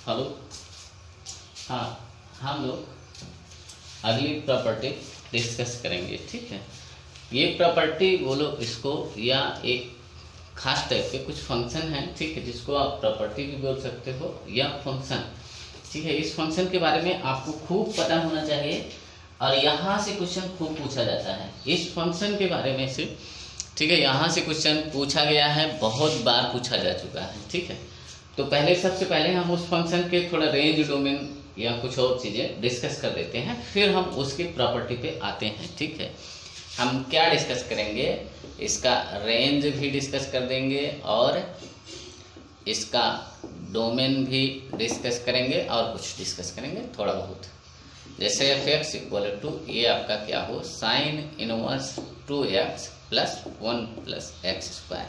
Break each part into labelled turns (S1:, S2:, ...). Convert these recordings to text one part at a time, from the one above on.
S1: Hello. हाँ, हम लोग अगली प्रॉपर्टी डिस्कस करेंगे, ठीक है। ये प्रॉपर्टी बोलो इसको, या एक खास टाइप के कुछ फंक्शन है, ठीक है, जिसको आप प्रॉपर्टी भी बोल सकते हो या फंक्शन, ठीक है। इस फंक्शन के बारे में आपको खूब पता होना चाहिए और यहाँ से क्वेश्चन खूब पूछा जाता है इस फंक्शन के बारे में से, ठीक है। यहाँ से क्वेश्चन पूछा गया है, बहुत बार पूछा जा चुका है, ठीक है। तो सबसे पहले हम उस फंक्शन के थोड़ा रेंज, डोमेन या कुछ और चीज़ें डिस्कस कर देते हैं, फिर हम उसकी प्रॉपर्टी पे आते हैं, ठीक है। हम क्या डिस्कस करेंगे, इसका रेंज भी डिस्कस कर देंगे और इसका डोमेन भी डिस्कस करेंगे और कुछ डिस्कस करेंगे थोड़ा बहुत। जैसे एफ एक्स इक्वल टू ये आपका क्या हो, sign inverse 2x plus 1 plus X square,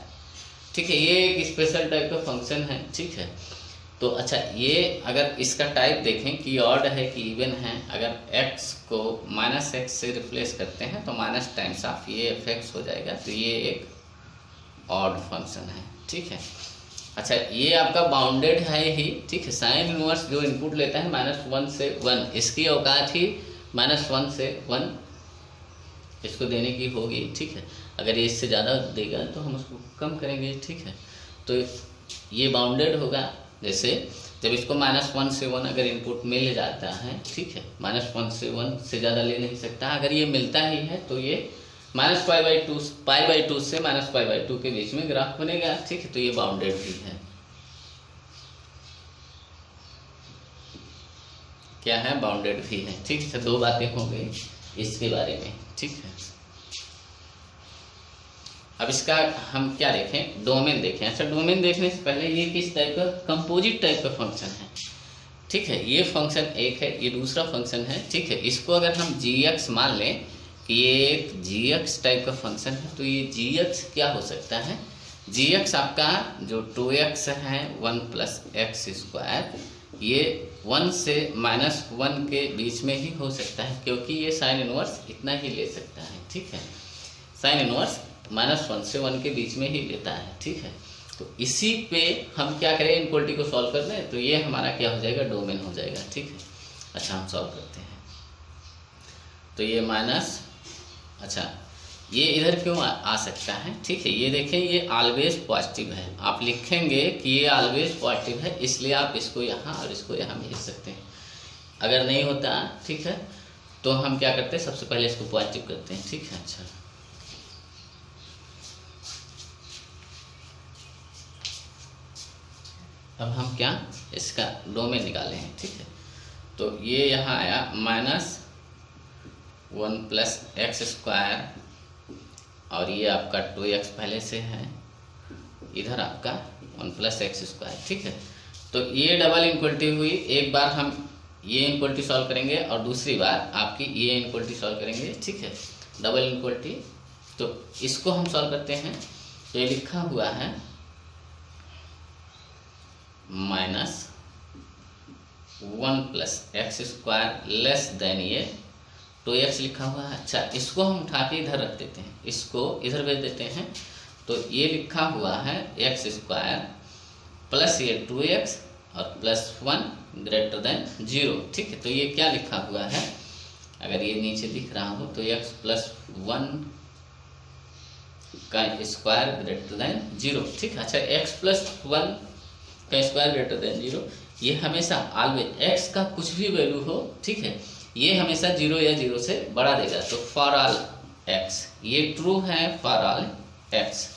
S1: ठीक है। ये एक स्पेशल टाइप का फंक्शन है, ठीक है। तो अच्छा, ये अगर इसका टाइप देखें कि ऑड है कि इवन है, अगर x को -x से रिप्लेस करते हैं तो माइनस टाइम्स ऑफ ये एफ एक्स हो जाएगा, तो ये एक ऑड फंक्शन है, ठीक है। अच्छा, ये आपका बाउंडेड है ही, ठीक है। साइन इनवर्स जो इनपुट लेता है -1 से 1, इसकी औकात ही -1 से 1 इसको देने की होगी, ठीक है। अगर ये इससे ज़्यादा देगा तो हम उसको कम करेंगे, ठीक है। तो ये बाउंडेड होगा, जैसे जब इसको -1 से 1 अगर इनपुट मिल जाता है, ठीक है, -1 से 1 से ज़्यादा ले नहीं सकता। अगर ये मिलता ही है तो ये -π/2 से -π/2 के बीच में ग्राफ बनेगा, ठीक है। तो ये बाउंडेड भी है, क्या है, बाउंडेड भी है, ठीक है। दो बातें हो गई इसके बारे में, ठीक है। अब इसका हम क्या देखें, डोमेन देखें। अच्छा, डोमेन देखने से पहले ये किस टाइप का, कंपोजिट टाइप का फंक्शन है, ठीक है। ये फंक्शन एक है, ये दूसरा फंक्शन है, ठीक है। इसको अगर हम g(x) मान लें कि ये एक g(x) टाइप का फंक्शन है, तो ये g(x) क्या हो सकता है, g(x) आपका जो 2x है 1 प्लस एक्स स्क्वायर, ये 1 से -1 के बीच में ही हो सकता है, क्योंकि ये साइन इनवर्स इतना ही ले सकता है, ठीक है। साइन इनवर्स -1 से 1 के बीच में ही लेता है, ठीक है। तो इसी पे हम क्या करें, इनक्वलिटी को सॉल्व कर दें, तो ये हमारा क्या हो जाएगा, डोमेन हो जाएगा, ठीक है। अच्छा, हम सॉल्व करते हैं। तो ये माइनस, अच्छा ये इधर क्यों आ सकता है, ठीक है। ये देखें, ये ऑलवेज पॉजिटिव है, आप लिखेंगे कि ये ऑलवेज पॉजिटिव है, इसलिए आप इसको यहाँ और इसको यहाँ भेज सकते हैं। अगर नहीं होता, ठीक है, तो हम क्या करते हैं, सबसे पहले इसको पॉजिटिव करते हैं, ठीक है। अच्छा, अब हम क्या, इसका डोमेन निकाले हैं, ठीक है। तो ये यहाँ आया -1 प्लस एक्स स्क्वायर, और ये आपका 2x पहले से है, इधर आपका 1 प्लस एक्स स्क्वायर, ठीक है। तो ये डबल इनक्वलिटी हुई, एक बार हम ये इनक्वलिटी सॉल्व करेंगे और दूसरी बार आपकी ये इनक्वलिटी सॉल्व करेंगे, ठीक है, डबल इनक्वलिटी। तो इसको हम सॉल्व करते हैं, तो ये लिखा हुआ है -1 plus X square less than ये 2x लिखा हुआ है। अच्छा, इसको हम उठा के इधर रख देते हैं, इसको इधर भेज देते हैं, तो ये लिखा हुआ है एक्स स्क्वायर प्लस ये 2x और +1 ग्रेटर देन 0, ठीक है। तो ये क्या लिखा हुआ है, अगर ये नीचे दिख रहा हो तो x + 1 का स्क्वायर ग्रेटर देन 0, ठीक है। अच्छा, x + 1 का स्क्वायर ग्रेटर देन 0, ये हमेशा ऑलवेज x का कुछ भी वैल्यू हो, ठीक है, ये हमेशा 0 या 0 से बड़ा देगा। तो फॉर ऑल x, ये ट्रू है फॉर ऑल x,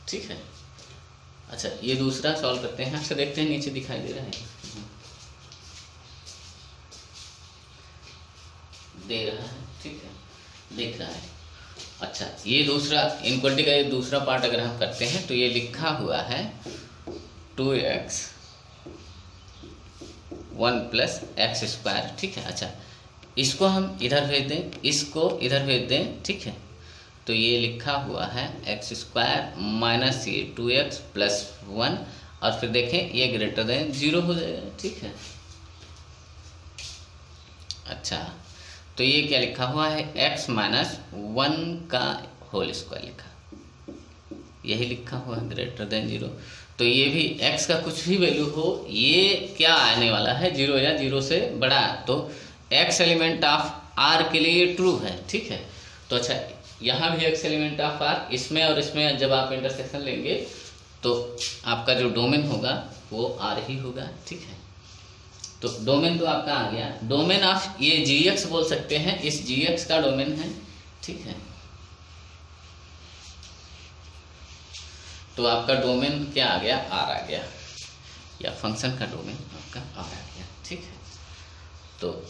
S1: ठीक है। अच्छा, ये दूसरा सॉल्व करते हैं। अच्छा, देखते हैं नीचे दिखाई दे रहा है, दे रहा है, ठीक है, दिख रहा है। अच्छा, ये दूसरा इनक्वलिटी का ये दूसरा पार्ट अगर हम करते हैं, तो ये लिखा हुआ है 2x 1 प्लस एक्स स्क्वायर, ठीक है। अच्छा, इसको हम इधर भेज दें, इसको इधर भेज दें, ठीक है। तो ये लिखा हुआ है एक्स स्क्वायर माइनस ये 2x प्लस 1, और फिर देखें ये ग्रेटर देन 0 हो जाएगा, ठीक है। अच्छा, तो ये क्या लिखा हुआ है, x - 1 का होल स्क्वायर लिखा, यही लिखा हुआ है ग्रेटर देन 0। तो ये भी x का कुछ भी वैल्यू हो, ये क्या आने वाला है, 0 या 0 से बड़ा। तो x एलिमेंट ऑफ r के लिए ट्रू है, ठीक है। तो अच्छा, यहाँ भी x एलिमेंट ऑफ r, इसमें और इसमें जब आप इंटरसेक्शन लेंगे तो आपका जो डोमेन होगा वो r ही होगा, ठीक है। तो डोमेन तो आपका आ गया। डोमेन ऑफ ये gx बोल सकते हैं, इस gx का डोमेन है, ठीक है। तो आपका डोमेन क्या आ गया, r आ गया, या फंक्शन का डोमेन आपका r आ गया, ठीक है। तो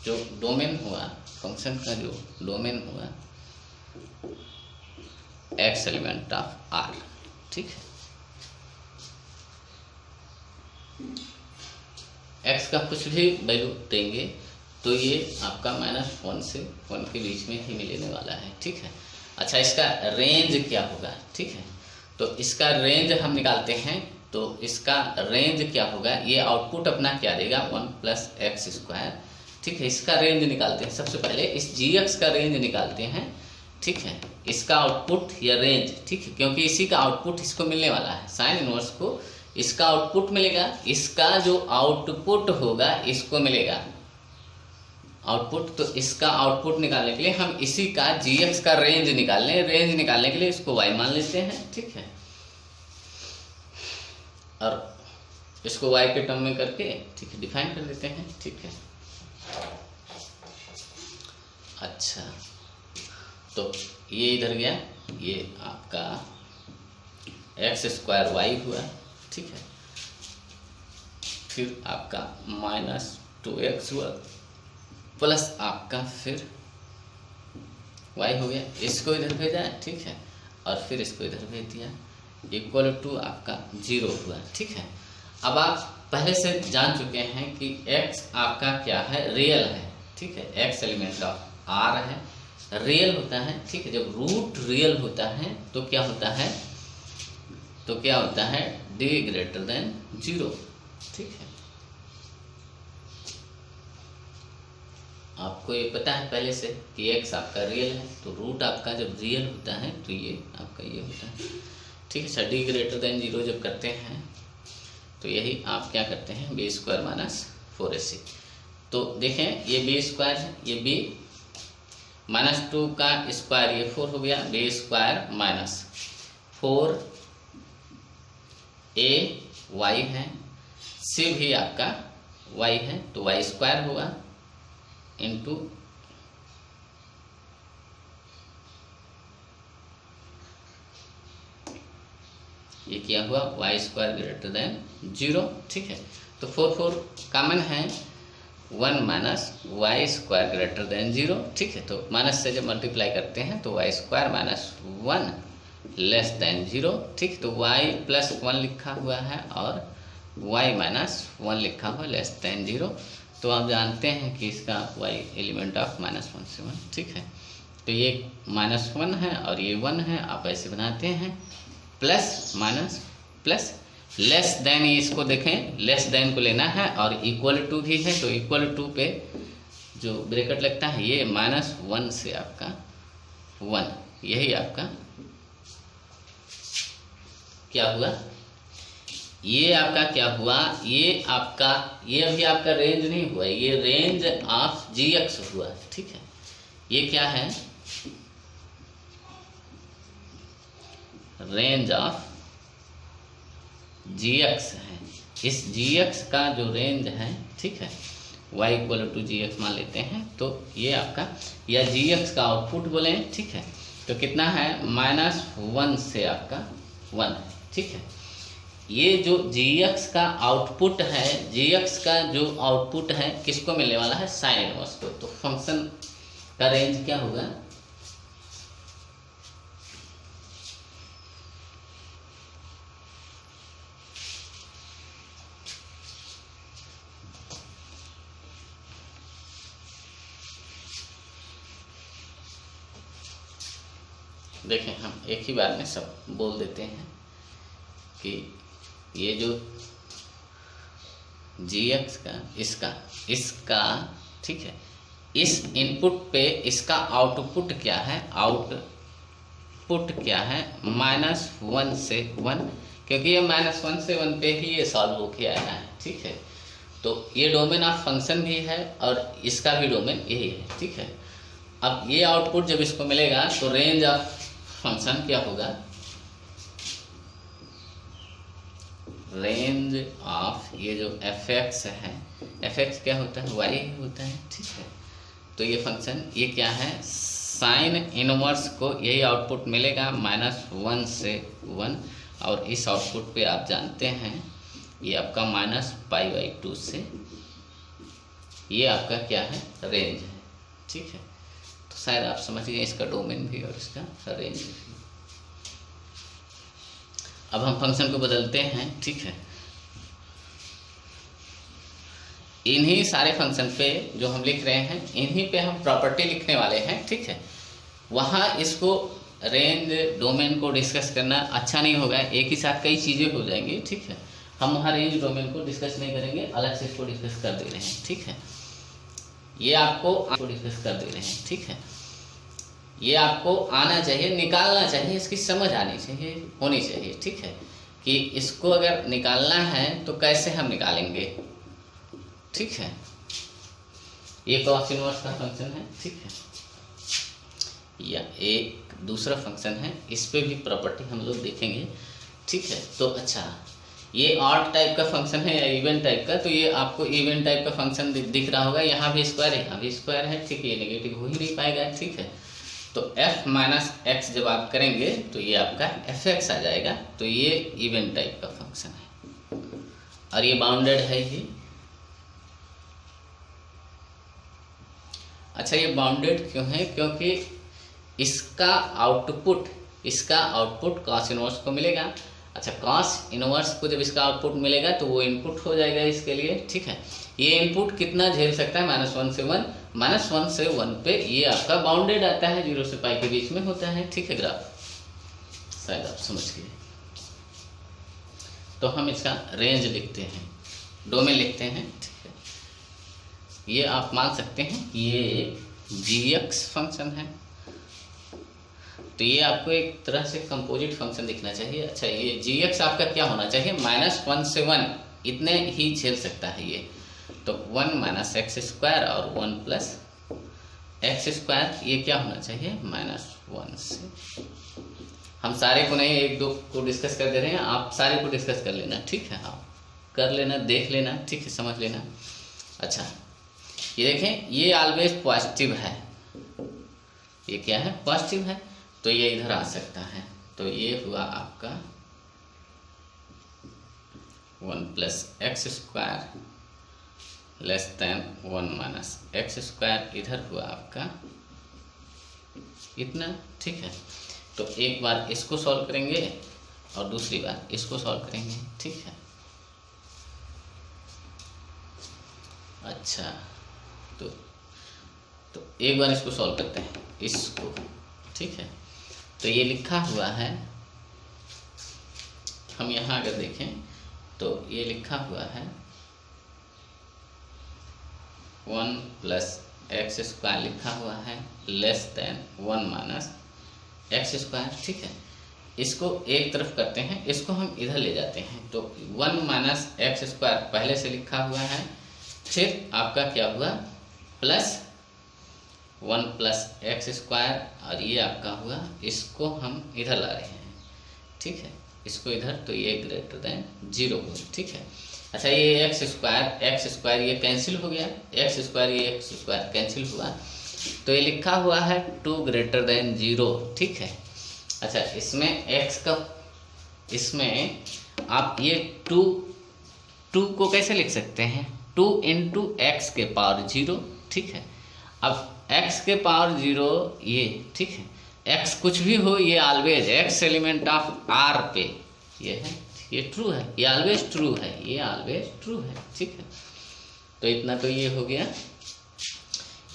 S1: जो डोमेन हुआ, फंक्शन का जो डोमेन हुआ x एलिमेंट ऑफ r, ठीक है। x का कुछ भी वैल्यू देंगे तो ये आपका -1 से 1 के बीच में ही मिलने वाला है, ठीक है। अच्छा, इसका रेंज क्या होगा, ठीक है। तो इसका रेंज हम निकालते हैं। तो इसका रेंज क्या होगा, ये आउटपुट अपना क्या देगा, 1 + x², ठीक है। इसका रेंज निकालते हैं। सबसे पहले इस gx का रेंज निकालते हैं, ठीक है। इसका आउटपुट या रेंज, ठीक है, क्योंकि इसी का आउटपुट इसको मिलने वाला है, साइन इनवर्स को इसका आउटपुट मिलेगा, इसका जो आउटपुट होगा इसको मिलेगा आउटपुट। तो इसका आउटपुट निकालने के लिए हम इसी का gx का रेंज निकाल लें। रेंज निकालने के लिए इसको y मान लेते हैं, ठीक है, और इसको y के टर्म में करके, ठीक है, डिफाइन कर देते हैं, ठीक है। अच्छा, तो ये इधर गया, ये आपका x² हुआ, ठीक है। फिर आपका -2x हुआ प्लस आपका फिर y हो गया, इसको इधर भेजा, ठीक है, और फिर इसको इधर भेज दिया, इक्वल टू आपका 0 हुआ, ठीक है। अब आप पहले से जान चुके हैं कि x आपका क्या है, रियल है, ठीक है। x एलिमेंट ऑफ r है, रियल होता है, ठीक है। जब रूट रियल होता है तो क्या होता है, तो क्या होता है, d > 0, ठीक है। आपको ये पता है पहले से कि x आपका रियल है, तो रूट आपका जब रियल होता है तो ये आपका ये होता है, ठीक है। d > 0 जब करते हैं तो यही आप क्या करते हैं, b² - 4ac। तो देखें ये b² है, ये b -2 का स्क्वायर, ये 4 हो गया, b² - 4a y है, c भी आपका y है, तो y² होगा इंटू ये क्या हुआ, y² > 0, ठीक है। तो 4 कॉमन है, 1 - y² > 0, ठीक है। तो माइनस से जब मल्टीप्लाई करते हैं तो y² - 1 < 0, ठीक। तो y + 1 लिखा हुआ है और y - 1 लिखा हुआ < 0। तो आप जानते हैं कि इसका y एलिमेंट ऑफ -1 से 1, ठीक है। तो ये -1 है और ये 1 है, आप ऐसे बनाते हैं, plus minus plus less than, ये इसको देखें, लेस देन को लेना है, और इक्वल टू भी है, तो इक्वल टू पे जो ब्रैकेट लगता है ये -1 से आपका 1, यही आपका क्या हुआ, ये आपका क्या हुआ, ये आपका, ये अभी आपका रेंज नहीं हुआ, ये रेंज ऑफ gx हुआ, ठीक है। ये क्या है, रेंज ऑफ gx है। इस gx का जो रेंज है, ठीक है, y = gx मान लेते हैं, तो ये आपका, या gx का आउटपुट बोले, ठीक है। तो कितना है, -1 से आपका 1 है, ठीक है। ये जो gx का आउटपुट है, gx का जो आउटपुट है किसको मिलने वाला है, साइन इनवर्स को। तो फंक्शन का रेंज क्या होगा, देखें, हम एक ही बार में सब बोल देते हैं कि ये जो gx का, इसका ठीक है, इस इनपुट पे इसका आउटपुट क्या है, आउटपुट क्या है, -1 से 1, क्योंकि ये -1 से 1 पे ही ये सॉल्व होके आया है, ठीक है। तो ये डोमेन ऑफ फंक्शन भी है और इसका भी डोमेन यही है, ठीक है। अब ये आउटपुट जब इसको मिलेगा तो रेंज ऑफ फंक्शन क्या होगा, रेंज ऑफ ये जो f(x) है, f(x) क्या होता है, y होता है, ठीक है। तो ये फंक्शन ये क्या है, साइन इनवर्स को यही आउटपुट मिलेगा -1 से 1, और इस आउटपुट पे आप जानते हैं ये आपका -π/2 से, ये आपका क्या है, रेंज है, ठीक है। तो शायद आप समझ गए इसका डोमेन भी और इसका रेंज भी। अब हम फंक्शन को बदलते हैं, ठीक है। इन्हीं सारे फंक्शन पे जो हम लिख रहे हैं इन्हीं पे हम प्रॉपर्टी लिखने वाले हैं, ठीक है। वहाँ इसको रेंज डोमेन को डिस्कस करना अच्छा नहीं होगा, एक ही साथ कई चीज़ें हो जाएंगी, ठीक है। हम वहाँ रेंज डोमेन को डिस्कस नहीं करेंगे, अलग से इसको डिस्कस कर दे रहे हैं, ठीक है। ये आपको डिस्कस कर दे रहे हैं, ठीक है। ये आपको आना चाहिए, निकालना चाहिए, इसकी समझ आनी चाहिए, होनी चाहिए, ठीक है। कि इसको अगर निकालना है तो कैसे हम निकालेंगे, ठीक है। ये कॉस इनवर्स का फंक्शन है, ठीक है। या एक दूसरा फंक्शन है, इस पे भी प्रॉपर्टी हम लोग देखेंगे, ठीक है। तो अच्छा, ये ऑड टाइप का फंक्शन है या इवन टाइप का, तो ये आपको इवन टाइप का फंक्शन दिख रहा होगा, यहाँ भी स्क्वायर है, यहाँ भी स्क्वायर है, ठीक है। ये नेगेटिव हो ही नहीं पाएगा, ठीक है। तो f-x जब आप करेंगे तो ये आपका f(x) आ जाएगा, तो ये इवन टाइप का फंक्शन है और ये बाउंडेड है ये। अच्छा, ये बाउंडेड क्यों है, क्योंकि इसका आउटपुट कॉस इनवर्स को मिलेगा। अच्छा, कॉस इनवर्स को जब इसका आउटपुट मिलेगा तो वो इनपुट हो जाएगा इसके लिए, ठीक है। ये इनपुट कितना झेल सकता है, -1 से 1, -1 से 1 पे ये आपका बाउंडेड आता है, 0 से π के बीच में होता है, ठीक है। ग्राफ शायद आप समझ गए। तो हम इसका रेंज लिखते हैं, डोमेन लिखते हैं, ठीक है। ये आप मान सकते हैं ये g(x) फंक्शन है, तो ये आपको एक तरह से कंपोजिट फंक्शन दिखना चाहिए। अच्छा, ये g(x) आपका क्या होना चाहिए, -1 से 1 इतने ही झेल सकता है ये, तो 1 - x² और 1 + x², ये क्या होना चाहिए, -1 से। हम सारे को नहीं, एक दो को डिस्कस कर दे रहे हैं, आप सारे को डिस्कस कर लेना, ठीक है। हाँ, कर लेना, देख लेना, ठीक है, समझ लेना। अच्छा, ये देखें, ये ऑलवेज पॉजिटिव है, ये क्या है, पॉजिटिव है, तो ये इधर आ सकता है। तो ये हुआ आपका 1 + x² < 1 - x², इधर हुआ आपका इतना, ठीक है। तो एक बार इसको सॉल्व करेंगे और दूसरी बार इसको सॉल्व करेंगे, ठीक है। अच्छा, तो एक बार इसको सॉल्व करते हैं, इसको, ठीक है। तो ये लिखा हुआ है, हम यहाँ अगर देखें तो ये लिखा हुआ है 1 + x² लिखा हुआ है, < 1 - x², ठीक है। इसको एक तरफ करते हैं, इसको हम इधर ले जाते हैं, तो 1 - x² पहले से लिखा हुआ है, फिर आपका क्या हुआ +1 + x² और ये आपका हुआ, इसको हम इधर ला रहे हैं, ठीक है। इसको इधर, तो ये < 0 हो, ठीक है। अच्छा, ये x² ये कैंसिल हो गया, x² ये x² कैंसिल हुआ, तो ये लिखा हुआ है 2 > 0, ठीक है। अच्छा, इसमें आप ये 2 को कैसे लिख सकते हैं, 2 × x⁻0, ठीक है। अब x⁻0 ये, ठीक है, x कुछ भी हो, ये always x element of R पे ये है, ये ट्रू है, ये ऑलवेज ट्रू है, ये ऑलवेज ट्रू है, ठीक है। तो इतना तो ये हो गया,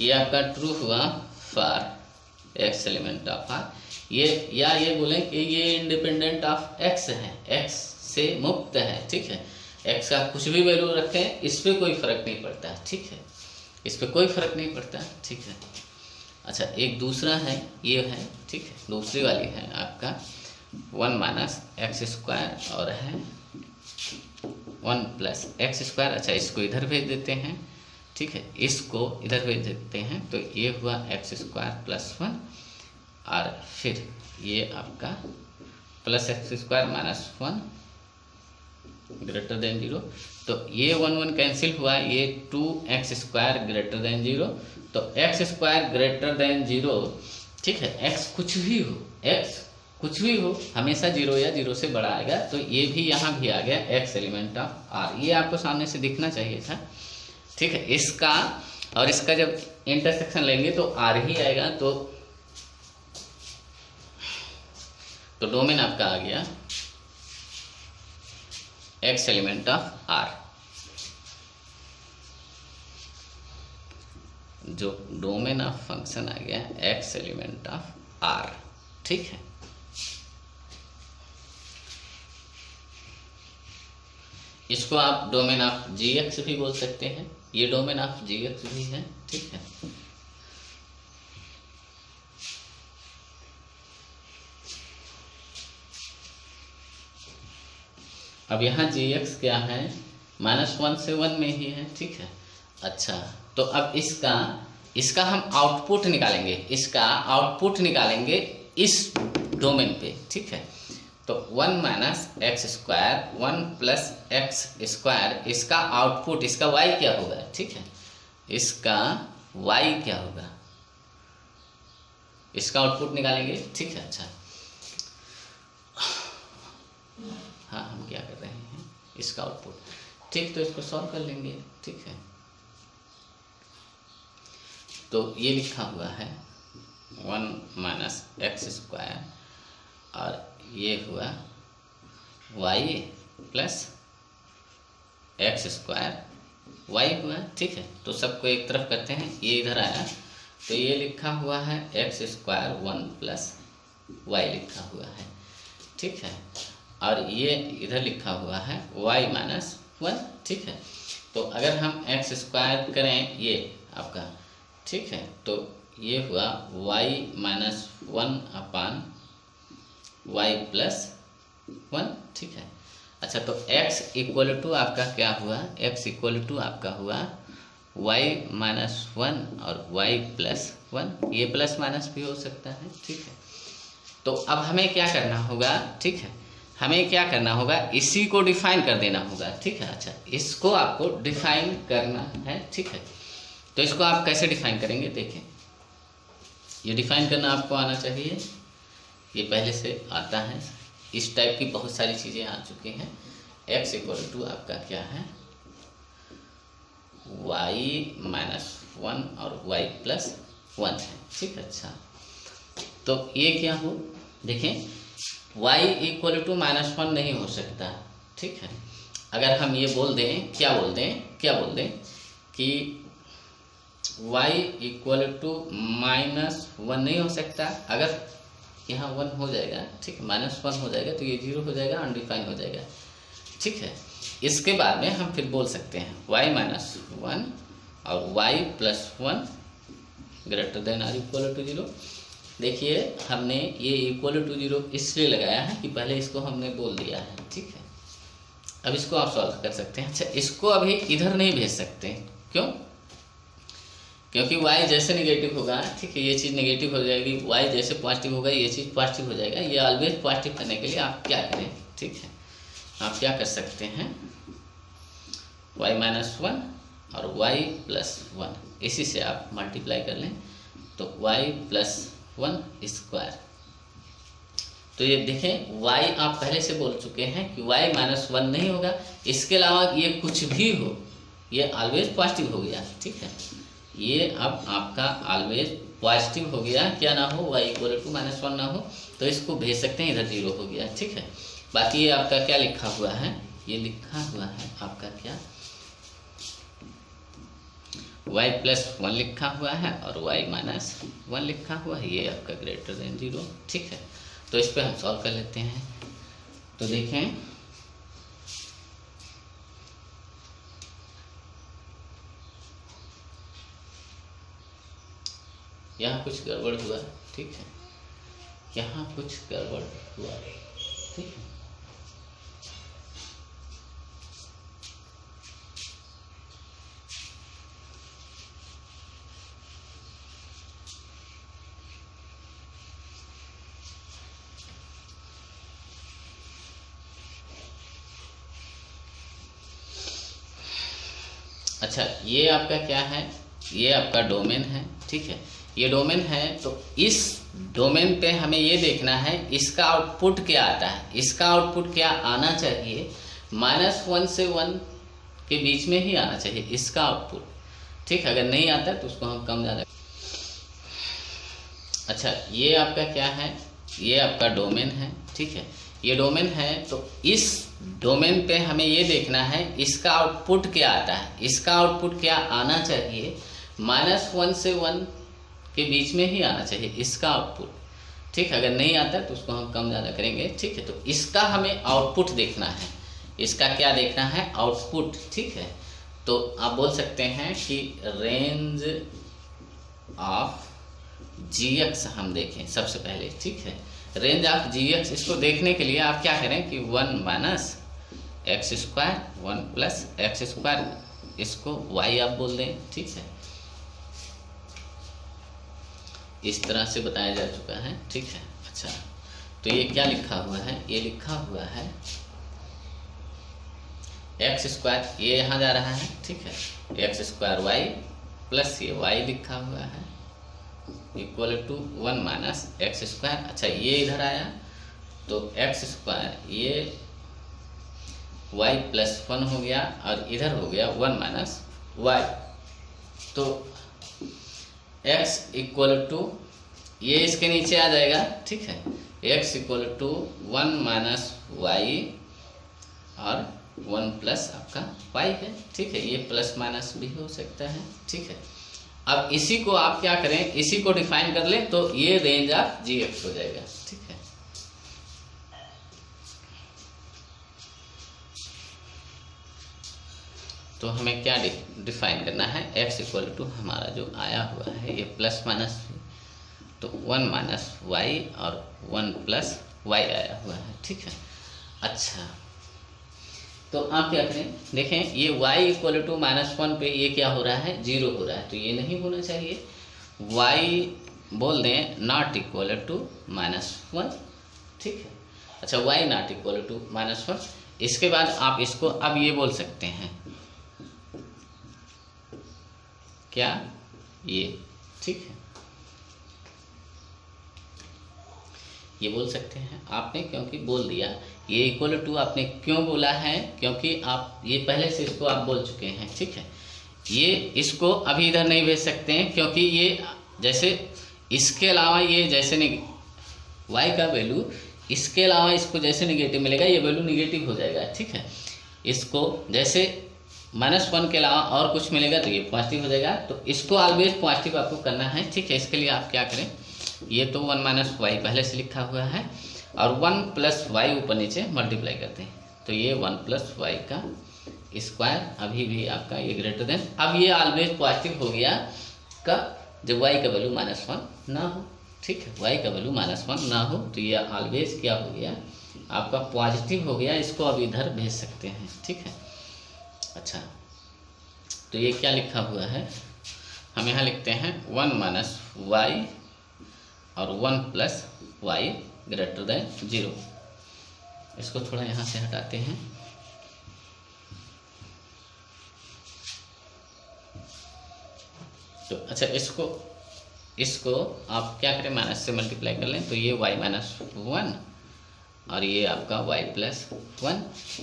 S1: ये आपका ट्रू हुआ for x element of R। ये बोलें कि ये इंडिपेंडेंट ऑफ x है, x से मुक्त है, ठीक है। x का कुछ भी वैल्यू रखें, इस पर कोई फर्क नहीं पड़ता, ठीक है, इस पर कोई फर्क नहीं पड़ता, ठीक है। अच्छा, एक दूसरा है, ये है, ठीक है, दूसरी वाली है आपका 1 माइनस एक्स स्क्वायर और है 1 प्लस एक्स स्क्वायर। अच्छा, इसको इधर भेज देते हैं, ठीक है, इसको इधर भेज देते हैं, तो ये हुआ एक्स स्क्वायर प्लस 1 और फिर ये आपका plus X square minus 1 greater then 0। तो ये 1 1 कैंसिल हुआ, ये 2x स्क्वायर ग्रेटर देन 0। तो x स्क्वायर ग्रेटर देन 0, ठीक है, x कुछ भी हो हमेशा 0 या 0 से बड़ा आएगा। तो ये भी यहाँ भी आ गया x एलिमेंट ऑफ r, ये आपको सामने से दिखना चाहिए था, ठीक है। इसका और इसका जब इंटरसेक्शन लेंगे तो r ही आएगा। तो डोमेन आपका आ गया x एलिमेंट ऑफ r, जो डोमेन ऑफ फंक्शन आ गया x एलिमेंट ऑफ r, ठीक है। इसको आप डोमेन ऑफ gx भी बोल सकते हैं, ये डोमेन ऑफ gx भी है, ठीक है। अब यहाँ gx क्या है, -1 से 1 में ही है, ठीक है। अच्छा, तो अब इसका हम आउटपुट निकालेंगे, इस डोमेन पे, ठीक है। तो 1 minus X square 1 plus X square, इसका आउटपुट, इसका y क्या होगा, ठीक है, इसका y क्या होगा, इसका आउटपुट निकालेंगे, ठीक है। अच्छा, हाँ, हम क्या कर रहे हैं, इसका आउटपुट, ठीक, तो इसको सॉल्व कर लेंगे, ठीक है। तो ये लिखा हुआ है 1 माइनस एक्स स्क्वायर और ये हुआ y plus X square y हुआ, ठीक है। तो सबको एक तरफ करते हैं, ये इधर आया, तो ये लिखा हुआ है एक्स स्क्वायर 1 प्लस y लिखा हुआ है, ठीक है। और ये इधर लिखा हुआ है y माइनस 1, ठीक है। तो अगर हम एक्स स्क्वायर करें ये आपका, ठीक है, तो ये हुआ y माइनस 1 अपान y प्लस 1, ठीक है। अच्छा, तो x इक्वल टू आपका क्या हुआ, x इक्वल टू आपका हुआ y माइनस 1 और y प्लस 1, ये प्लस माइनस भी हो सकता है, ठीक है। तो अब हमें क्या करना होगा, ठीक है, हमें क्या करना होगा, इसी को डिफाइन कर देना होगा, ठीक है। अच्छा, इसको आपको डिफाइन करना है, ठीक है। तो इसको आप कैसे डिफाइन करेंगे, देखें, ये डिफाइन करना आपको आना चाहिए, ये पहले से आता है, इस टाइप की बहुत सारी चीज़ें आ चुकी हैं। x इक्वल टू आपका क्या है, y माइनस 1 और y प्लस 1 है, ठीक है। अच्छा, तो ये क्या हो, देखें, y इक्वल टू -1 नहीं हो सकता, ठीक है। अगर हम ये बोल दें, क्या बोल दें कि y इक्वल टू -1 नहीं हो सकता। अगर यहाँ 1 हो जाएगा, ठीक है, -1 हो जाएगा तो ये 0 हो जाएगा, अनडिफाइन हो जाएगा, ठीक है। इसके बाद में हम फिर बोल सकते हैं y माइनस 1 और y plus 1 greater than or equal to 0। देखिए, हमने ये इक्वल टू 0 इसलिए लगाया है कि पहले इसको हमने बोल दिया है, ठीक है। अब इसको आप सॉल्व कर सकते हैं। अच्छा, इसको अभी इधर नहीं भेज सकते, क्यों, क्योंकि y जैसे नेगेटिव होगा, ठीक है, ये चीज़ नेगेटिव हो जाएगी, y जैसे पॉजिटिव होगा ये चीज़ पॉजिटिव हो जाएगा। ये ऑलवेज पॉजिटिव करने के लिए आप क्या करें, ठीक है, आप क्या कर सकते हैं, y माइनस 1 और y प्लस 1, इसी से आप मल्टीप्लाई कर लें, तो y प्लस 1 स्क्वायर। तो ये देखें, y आप पहले से बोल चुके हैं कि y माइनस 1 नहीं होगा, इसके अलावा ये कुछ भी हो, ये ऑलवेज पॉजिटिव हो गया, ठीक है। ये अब आपका ऑलवेज पॉजिटिव हो गया, क्या ना हो, y इक्वल टू -1 ना हो, तो इसको भेज सकते हैं, इधर 0 हो गया, ठीक है। बाकी ये आपका क्या लिखा हुआ है, ये लिखा हुआ है आपका क्या, y प्लस 1 लिखा हुआ है और y माइनस 1 लिखा हुआ है, ये आपका ग्रेटर देन 0, ठीक है। तो इस पर हम सॉल्व कर लेते हैं। तो देखें, यहाँ कुछ गड़बड़ हुआ, ठीक है, यहाँ कुछ गड़बड़ हुआ, ठीक है। अच्छा, ये आपका क्या है, ये आपका डोमेन है, ठीक है। ये डोमेन है, तो इस डोमेन पे हमें ये देखना है इसका आउटपुट क्या आता है। इसका आउटपुट क्या आना चाहिए, -1 से 1 के बीच में ही आना चाहिए इसका आउटपुट, ठीक है। अगर नहीं आता तो उसको हम कम ज़्यादा। अच्छा, ये आपका क्या है, ये आपका डोमेन है, ठीक है। ये डोमेन है, तो इस डोमेन पे हमें ये देखना है इसका आउटपुट क्या आता है। इसका आउटपुट क्या आना चाहिए, -1 से 1 के बीच में ही आना चाहिए इसका आउटपुट, ठीक है। अगर नहीं आता तो उसको हम कम ज़्यादा करेंगे, ठीक है। तो इसका हमें आउटपुट देखना है, इसका क्या देखना है, आउटपुट, ठीक है। तो आप बोल सकते हैं कि रेंज ऑफ GX हम देखें सबसे पहले, ठीक है। रेंज ऑफ GX, इसको देखने के लिए आप क्या करें कि 1 - x², 1 + x², इसको y आप बोल दें, ठीक है। इस तरह से बताया जा चुका है, ठीक है। अच्छा, तो ये क्या लिखा हुआ है, ये लिखा हुआ है x², ये यहाँ जा रहा है, ठीक है। x² प्लस ये y लिखा हुआ है इक्वल टू 1 - x²। अच्छा, ये इधर आया तो x², ये y + 1 हो गया, और इधर हो गया 1 - y। तो x इक्वल टू, ये इसके नीचे आ जाएगा, ठीक है। x इक्वल टू 1 - y और 1 + आपका y है, ठीक है। ये प्लस माइनस भी हो सकता है, ठीक है। अब इसी को आप क्या करें, इसी को डिफाइन कर लें, तो ये रेंज ऑफ GX हो जाएगा, ठीक है। तो हमें क्या डिफाइन करना है, x इक्वल टू हमारा जो आया हुआ है ये प्लस माइनस, तो 1 - y और 1 + y आया हुआ है, ठीक है। अच्छा, तो आप क्या करें, देखें ये y इक्वल टू -1 पे ये क्या हो रहा है, 0 हो रहा है, तो ये नहीं होना चाहिए। y बोल दें नॉट इक्वल टू -1, ठीक है। अच्छा, y नॉट इक्वल टू -1। इसके बाद आप इसको अब ये बोल सकते हैं क्या, ये, ठीक है। ये बोल सकते हैं आपने, क्योंकि बोल दिया। ये इक्वल टू आपने क्यों बोला है, क्योंकि आप ये पहले से इसको आप बोल चुके हैं, ठीक है। ये इसको अभी इधर नहीं भेज सकते हैं, क्योंकि ये जैसे इसके अलावा ये जैसे y का वैल्यू इसके अलावा इसको जैसे निगेटिव मिलेगा, ये वैल्यू निगेटिव हो जाएगा, ठीक है। इसको जैसे -1 के अलावा और कुछ मिलेगा तो ये पॉजिटिव हो जाएगा, तो इसको ऑलवेज पॉजिटिव आपको करना है, ठीक है। इसके लिए आप क्या करें, ये तो 1 - y पहले से लिखा हुआ है, और 1 + y ऊपर नीचे मल्टीप्लाई करते हैं, तो ये 1 + y का स्क्वायर, अभी भी आपका ये ग्रेटर देन, अब ये ऑलवेज पॉजिटिव हो गया कब, जब y का वैल्यू -1 ना हो, ठीक है। y का वैल्यू -1 ना हो, तो ये ऑलवेज क्या हो गया, आपका पॉजिटिव हो गया। इसको अब इधर भेज सकते हैं, ठीक है। अच्छा, तो ये क्या लिखा हुआ है, हम यहाँ लिखते हैं 1 - y और 1 + y ग्रेटर देन 0। इसको थोड़ा यहाँ से हटाते हैं, तो अच्छा, इसको आप क्या करें, माइनस से मल्टीप्लाई कर लें, तो ये y - 1 और ये आपका y + 1,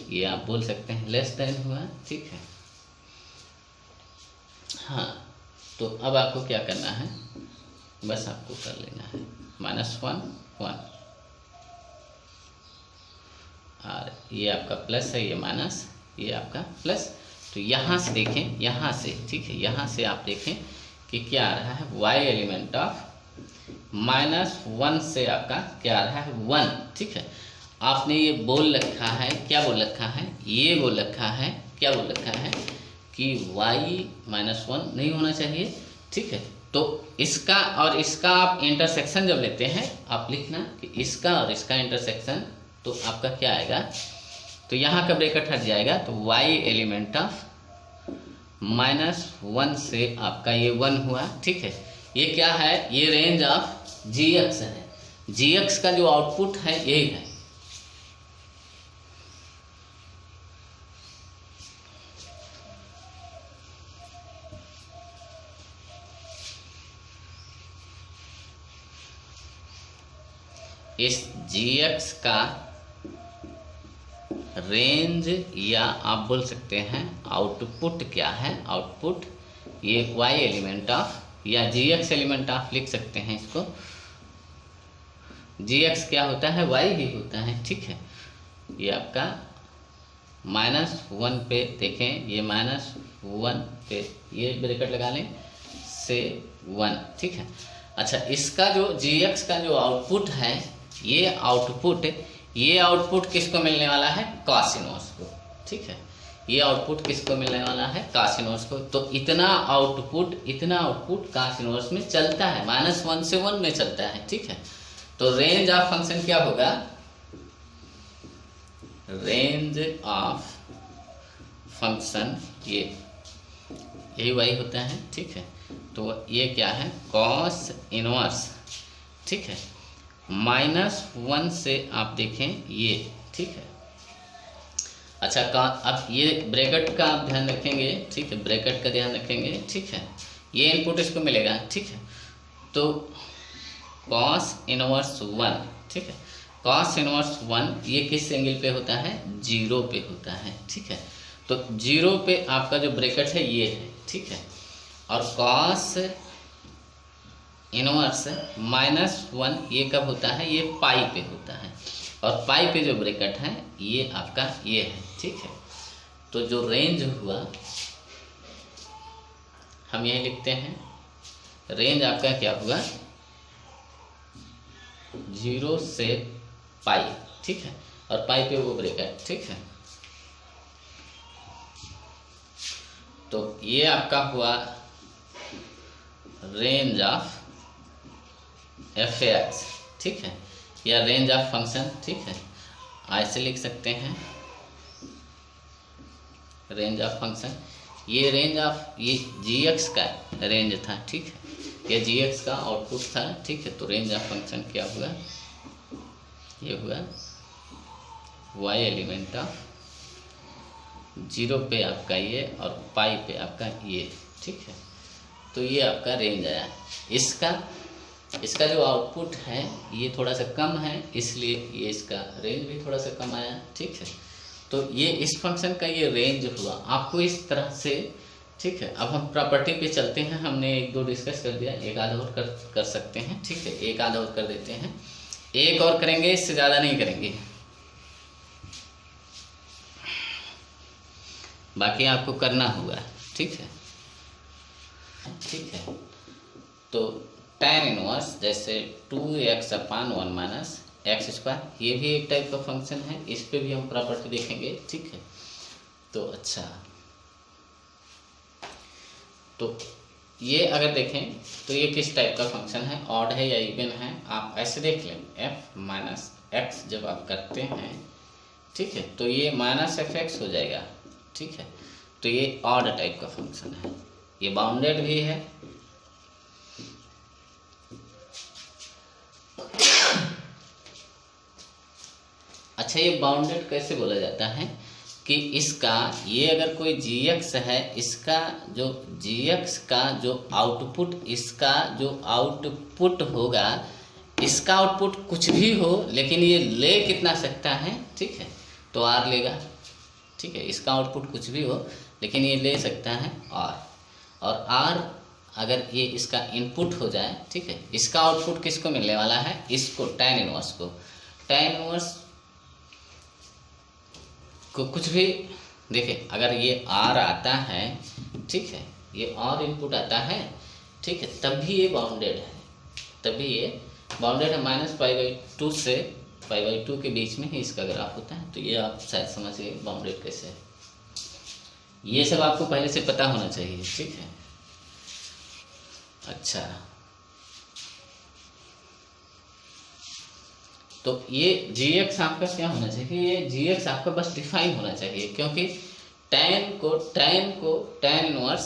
S1: ये आप बोल सकते हैं लेस देन हुआ, ठीक है। हाँ, तो अब आपको क्या करना है, बस आपको कर लेना है -1 1, और ये आपका प्लस है, ये माइनस, ये आपका प्लस। तो यहाँ से देखें, यहाँ से, ठीक है, यहाँ से आप देखें कि क्या आ रहा है, y एलिमेंट ऑफ -1 से आपका क्या आ रहा है, 1, ठीक है। आपने ये बोल रखा है, क्या बोल रखा है, ये बोल रखा है, क्या बोल रखा है कि y -1 नहीं होना चाहिए, ठीक है। तो इसका और इसका आप इंटरसेक्शन जब लेते हैं, आप लिखना कि इसका और इसका इंटरसेक्शन, तो आपका क्या आएगा, तो यहाँ का ब्रैकेट हट जाएगा, तो y एलिमेंट ऑफ -1 से आपका ये 1 हुआ। ठीक है, ये क्या है, ये रेंज ऑफ gx है। gx का जो आउटपुट है ये है। इस gx का रेंज या आप बोल सकते हैं आउटपुट क्या है, आउटपुट ये y एलिमेंट ऑफ या gx एलिमेंट ऑफ लिख सकते हैं इसको। gx क्या होता है, y ही होता है। ठीक है, ये आपका -1 पे देखें, ये -1 पे ये ब्रैकेट लगा लें से 1। ठीक है, अच्छा इसका जो gx का जो आउटपुट है, ये आउटपुट किसको मिलने वाला है, cos इनवर्स को। ठीक है, ये आउटपुट किसको मिलने वाला है, cos इनवर्स को। तो इतना आउटपुट cos इनवर्स में चलता है, -1 से 1 में चलता है। ठीक है, तो रेंज ऑफ फंक्शन क्या होगा, रेंज ऑफ फंक्शन यही y होता है। ठीक है, तो ये क्या है, cos इनवर्स। ठीक है, -1 से आप देखें ये। ठीक है, अच्छा अब ये ब्रैकेट का आप ध्यान रखेंगे। ठीक है, ब्रैकेट का ध्यान रखेंगे। ठीक है, ये इनपुट इसको मिलेगा। ठीक है, तो cos इनवर्स 1। ठीक है, cos इनवर्स 1 ये किस एंगल पे होता है, 0 पे होता है। ठीक है, तो 0 पे आपका जो ब्रैकेट है ये है। ठीक है, और cos इनवर्स -1 ये कब होता है, ये पाई पे होता है, और पाई पे जो ब्रैकेट है ये आपका ये है। ठीक है, तो जो रेंज हुआ हम यही लिखते हैं, रेंज आपका क्या हुआ, 0 से पाई। ठीक है, और पाई पे वो ब्रैकेट। ठीक है, तो ये आपका हुआ रेंज ऑफ f(x). ठीक है, या रेंज ऑफ फंक्शन। ठीक है, ऐसे लिख सकते हैं रेंज ऑफ फंक्शन। ये रेंज ऑफ ये gx का रेंज था। ठीक है, ये gx का आउटपुट था। ठीक है, तो रेंज ऑफ फंक्शन क्या हुआ, ये हुआ y एलिमेंट ऑफ 0 पे आपका ये और पाई पे आपका ये। ठीक है, तो ये आपका रेंज आया। इसका जो आउटपुट है ये थोड़ा सा कम है, इसलिए ये इसका रेंज भी थोड़ा सा कम आया। ठीक है, तो ये इस फंक्शन का ये रेंज हुआ आपको इस तरह से। ठीक है, अब हम प्रॉपर्टी पे चलते हैं। हमने 1-2 डिस्कस कर दिया, एक आधा और कर सकते हैं। ठीक है, एक आधा और कर देते हैं, एक और करेंगे, इससे ज़्यादा नहीं करेंगे, बाकी आपको करना होगा। ठीक है, ठीक है, तो tan इनवर्स जैसे 2x/1 - x², ये भी एक टाइप का फंक्शन है, इस पे भी हम प्रॉपर्टी देखेंगे। ठीक है, तो अच्छा, तो ये अगर देखें तो ये किस टाइप का फंक्शन है, ऑड है या इवन है, आप ऐसे देख लें, f - x जब आप करते हैं। ठीक है, तो ये -fx हो जाएगा। ठीक है, तो ये ऑड टाइप का फंक्शन है, ये बाउंडेड भी है। अच्छा, ये बाउंडेड कैसे बोला जाता है कि इसका ये अगर कोई gx है, इसका जो gx का जो आउटपुट, इसका जो आउटपुट होगा, इसका आउटपुट कुछ भी हो लेकिन ये ले कितना सकता है। ठीक है, तो r लेगा। ठीक है, इसका आउटपुट कुछ भी हो लेकिन ये ले सकता है और r अगर ये इसका इनपुट हो जाए। ठीक है, इसका आउटपुट किसको मिलने वाला है, इसको tan इनवर्स को। tan इनवर्स को कुछ भी देखिए, अगर ये r आता है, ठीक है, ये r इनपुट आता है, ठीक है, तब भी ये बाउंडेड है, तभी ये बाउंडेड है। -π/2 से π/2 के बीच में ही इसका ग्राफ होता है। तो ये आप शायद समझिए बाउंडेड कैसे है, ये सब आपको पहले से पता होना चाहिए। ठीक है, अच्छा, तो ये gx आपका क्या होना चाहिए, ये gx आपका बस डिफाइन होना चाहिए, क्योंकि tan इनवर्स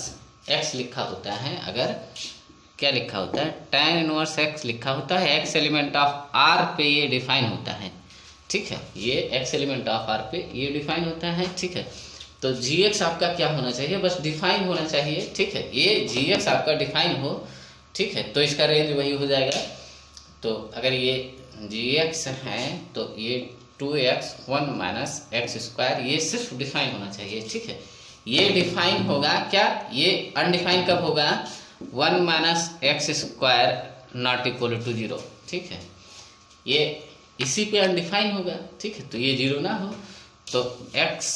S1: x लिखा होता है। अगर क्या लिखा होता है, tan इनवर्स x लिखा होता है, x एलिमेंट ऑफ r पे ये डिफाइन होता है, ठीक है। ये x एलिमेंट ऑफ r पे ये डिफाइन होता है, ठीक है। तो gx आपका क्या होना चाहिए, बस डिफाइन होना चाहिए, ठीक है। ये gx आपका डिफाइन हो, ठीक है, तो इसका रेंज वही हो जाएगा। तो अगर ये gx है तो ये 2x 1 माइनस एक्स स्क्वायर, ये सिर्फ डिफाइन होना चाहिए, ठीक है। ये डिफाइन होगा क्या, ये अनडिफाइन कब होगा, 1 minus X square not equal to 0, ठीक है। ये इसी पे अनडिफाइन होगा, ठीक है, तो ये 0 ना हो तो x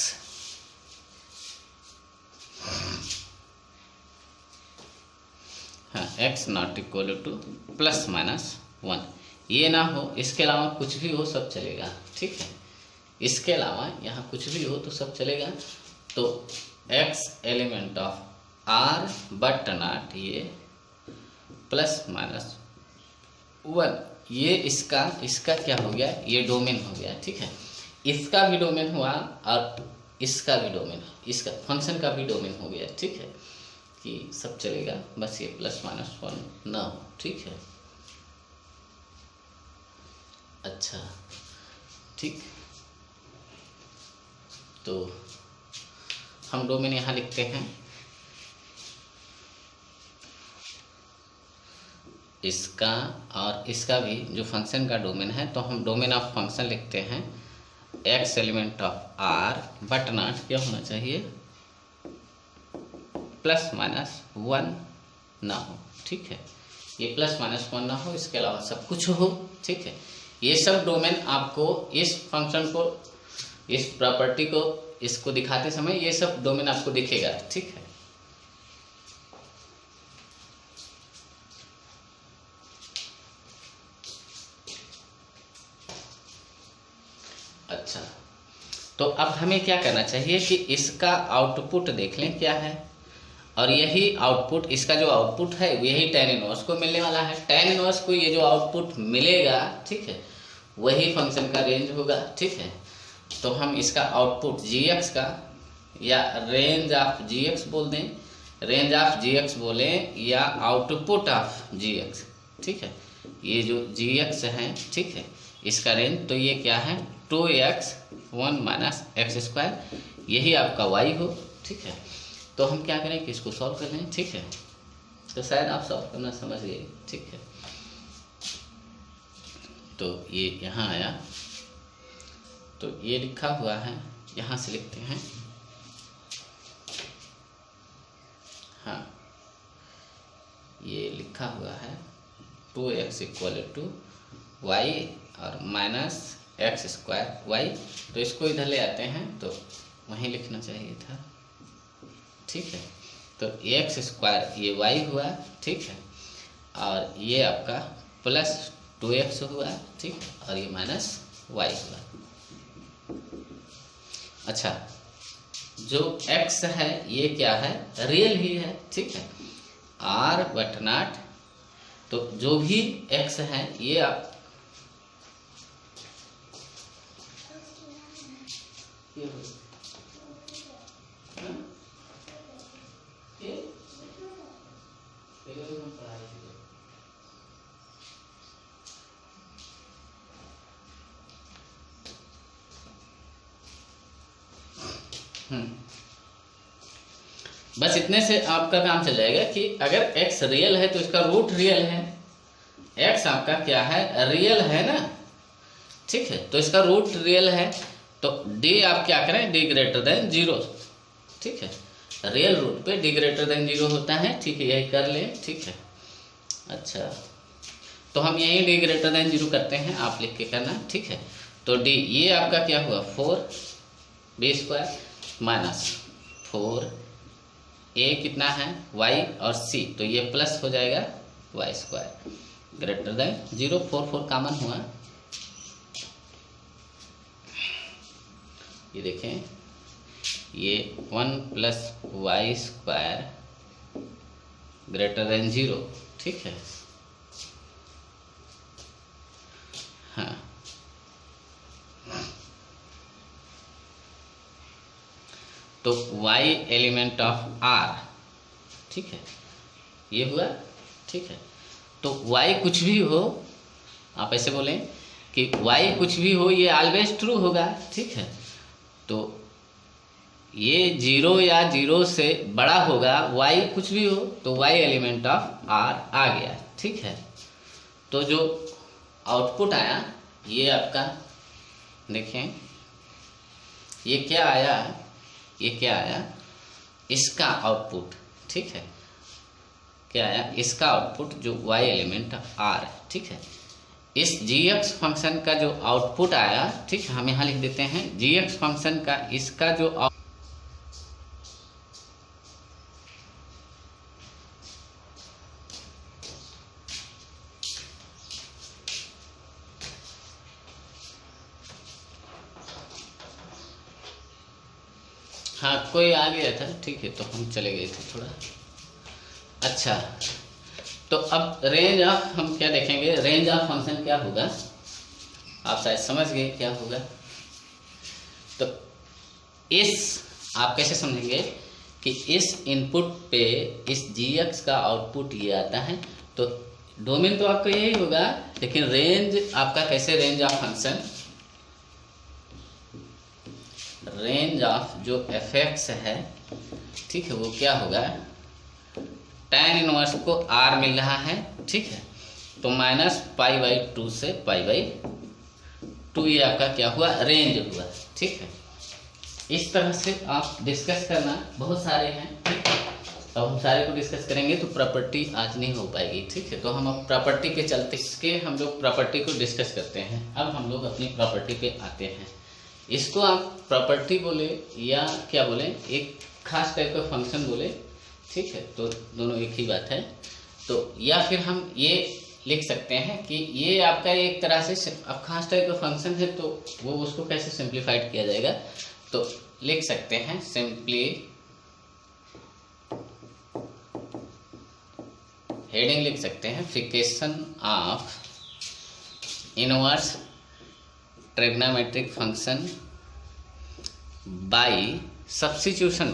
S1: हाँ x not equal two plus minus 1, ये ना हो, इसके अलावा कुछ भी हो सब चलेगा, ठीक है। इसके अलावा यहाँ कुछ भी हो तो सब चलेगा। तो x element of r but not ये प्लस माइनस 1, ये इसका क्या हो गया, ये डोमेन हो गया, ठीक है। इसका भी डोमेन हुआ और इसका भी डोमेन, इसका फंक्शन का भी डोमेन हो गया, ठीक है, कि सब चलेगा, बस ये प्लस माइनस 1 ना हो, ठीक है। अच्छा, ठीक, तो हम डोमेन यहाँ लिखते हैं, इसका और इसका भी जो फंक्शन का डोमेन है, तो हम डोमेन ऑफ फंक्शन लिखते हैं x element of r but not क्या होना चाहिए, प्लस माइनस 1 ना हो, ठीक है। ये प्लस माइनस 1 ना हो, इसके अलावा सब कुछ हो, ठीक है। ये सब डोमेन आपको इस फंक्शन को, इस प्रॉपर्टी को, इसको दिखाते समय ये सब डोमेन आपको दिखेगा, ठीक है। अच्छा, तो अब हमें क्या करना चाहिए कि इसका आउटपुट देख लें क्या है, और यही आउटपुट, इसका जो आउटपुट है यही tan इनवर्स को मिलने वाला है। tan इनवर्स को ये जो आउटपुट मिलेगा, ठीक है, वही फंक्शन का रेंज होगा, ठीक है। तो हम इसका आउटपुट gx का या रेंज ऑफ gx बोल दें, रेंज ऑफ gx बोलें या आउटपुट ऑफ gx, ठीक है। ये जो gx है, ठीक है, इसका रेंज, तो ये क्या है 2x 1 माइनस एक्स स्क्वायर, यही आपका y हो, ठीक है। तो हम क्या करें कि इसको सॉल्व कर लें, ठीक है। तो शायद आप सॉल्व करना समझ गए, ठीक है। तो ये यहाँ आया, तो ये लिखा हुआ है, यहाँ से लिखते हैं, हाँ, ये लिखा हुआ है 2x इक्वल टू y और माइनस एक्स स्क्वायर y, तो इसको इधर ले आते हैं, तो वहीं लिखना चाहिए था, ठीक है। तो एक्स स्क्वायर ये y हुआ, ठीक है, और ये आपका प्लस 2x हुआ, ठीक है, और ये माइनस y हुआ। अच्छा, जो x है ये क्या है, रियल ही है, ठीक है, r बट नॉट, तो जो भी x है ये आप बस इतने से आपका काम चल जाएगा कि अगर x रियल है तो इसका रूट रियल है, x आपका क्या है, रियल है ना, ठीक है, तो इसका रूट रियल है, तो d आप क्या करें, d ग्रेटर देन 0, ठीक है, रियल रूट पे d ग्रेटर देन 0 होता है, ठीक है, यही कर लें, ठीक है। अच्छा, तो हम यही d ग्रेटर देन 0 करते हैं, आप लिख के करना, ठीक है। तो d ये आपका क्या हुआ 4b स्क्वायर माइनस 4 a कितना है y और c, तो ये प्लस हो जाएगा y square greater than 0, 4 4 common हुआ, ये देखें, ये 1 plus y square greater than 0, ठीक है। हाँ, तो y एलिमेंट ऑफ r, ठीक है, ये हुआ, ठीक है। तो y कुछ भी हो, आप ऐसे बोलें कि y कुछ भी हो ये ऑलवेज ट्रू होगा, ठीक है। तो ये 0 या 0 से बड़ा होगा, y कुछ भी हो तो y एलिमेंट ऑफ r आ गया, ठीक है। तो जो आउटपुट आया ये आपका देखें, ये क्या आया, ये क्या आया, इसका आउटपुट, ठीक है, क्या आया, इसका आउटपुट जो y एलिमेंट r है, ठीक है। इस gx फंक्शन का जो आउटपुट आया, ठीक है, हम यहाँ लिख देते हैं gx फंक्शन का इसका जो हाँ कोई आ गया था, ठीक है, तो हम चले गए थे थोड़ा। अच्छा, तो अब रेंज ऑफ हम क्या देखेंगे, रेंज ऑफ फंक्शन क्या होगा, आप शायद समझ गए क्या होगा। तो इस आप कैसे समझेंगे कि इस इनपुट पे इस gx का आउटपुट ये आता है, तो डोमेन तो आपका यही होगा, लेकिन रेंज आपका कैसे, range of function, range of जो fx है, ठीक है, वो क्या होगा, tan इनवर्स को r मिल रहा है, ठीक है, तो -π/2 से π/2 ये आपका क्या हुआ, रेंज हुआ, ठीक है। इस तरह से आप डिस्कस करना, बहुत सारे हैं, ठीक है। अब हम सारे को डिस्कस करेंगे तो प्रॉपर्टी आज नहीं हो पाएगी, ठीक है। तो हम अब प्रॉपर्टी के चलते इसके हम लोग प्रॉपर्टी को डिस्कस करते हैं। अब हम लोग अपनी प्रॉपर्टी पे आते हैं। इसको आप प्रॉपर्टी बोले या क्या बोले, एक खास टाइप का फंक्शन बोले, ठीक है, तो दोनों एक ही बात है। तो या फिर हम ये लिख सकते हैं कि ये आपका एक तरह से अब खास टाइप का फंक्शन है, तो वो उसको कैसे सिंप्लीफाइड किया जाएगा, तो लिख सकते हैं सिंपली, हेडिंग लिख सकते हैं फिकेशन of inverse trigonometric function by substitution,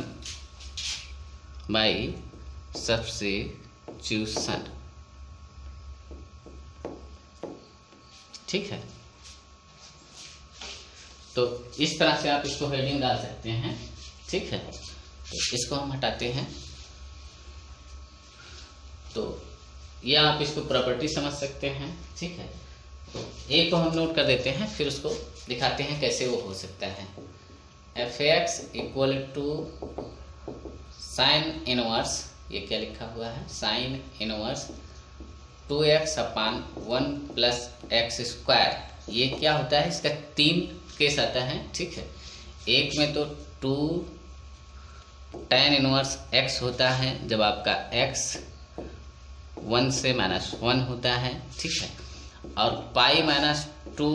S1: by substitution, ठीक है। तो इस तरह से आप इसको हेडिंग डाल सकते हैं, ठीक है। तो इसको हम हटाते हैं, तो ये आप इसको प्रॉपर्टी समझ सकते हैं, ठीक है। तो एक को हम नोट कर देते हैं, फिर उसको दिखाते हैं कैसे वो हो सकता है। fx equal to sine inverse, ये क्या लिखा हुआ है, sine inverse 2x upon 1 plus X square. ये क्या होता है, इसका 3 केस आता है, ठीक है। एक में तो 2 tan इनवर्स x होता है जब आपका x 1 से -1 होता है, ठीक है। और पाई -2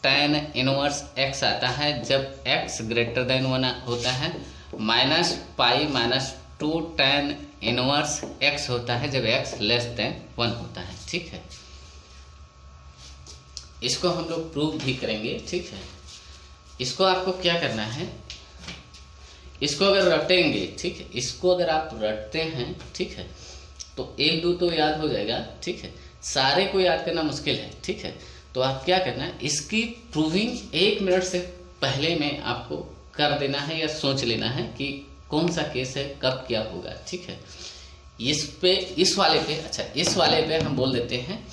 S1: tan इनवर्स x आता है जब x ग्रेटर देन 1 होता है, minus pi -2 tan inverse x होता है जब x लेस देन 1 होता है, ठीक है। इसको हम लोग प्रूव भी करेंगे, ठीक है। इसको आपको क्या करना है, इसको अगर रटेंगे, ठीक है, इसको अगर आप रटते हैं, ठीक है, तो 1 2 तो याद हो जाएगा, ठीक है। सारे को याद करना मुश्किल है, ठीक है। तो आप क्या करना है, इसकी प्रूविंग 1 मिनट से पहले में आपको कर देना है या सोच लेना है कि कौन सा केस है, कब क्या होगा, ठीक है। इस पे, इस वाले पे, अच्छा इस वाले पे हम बोल देते हैं,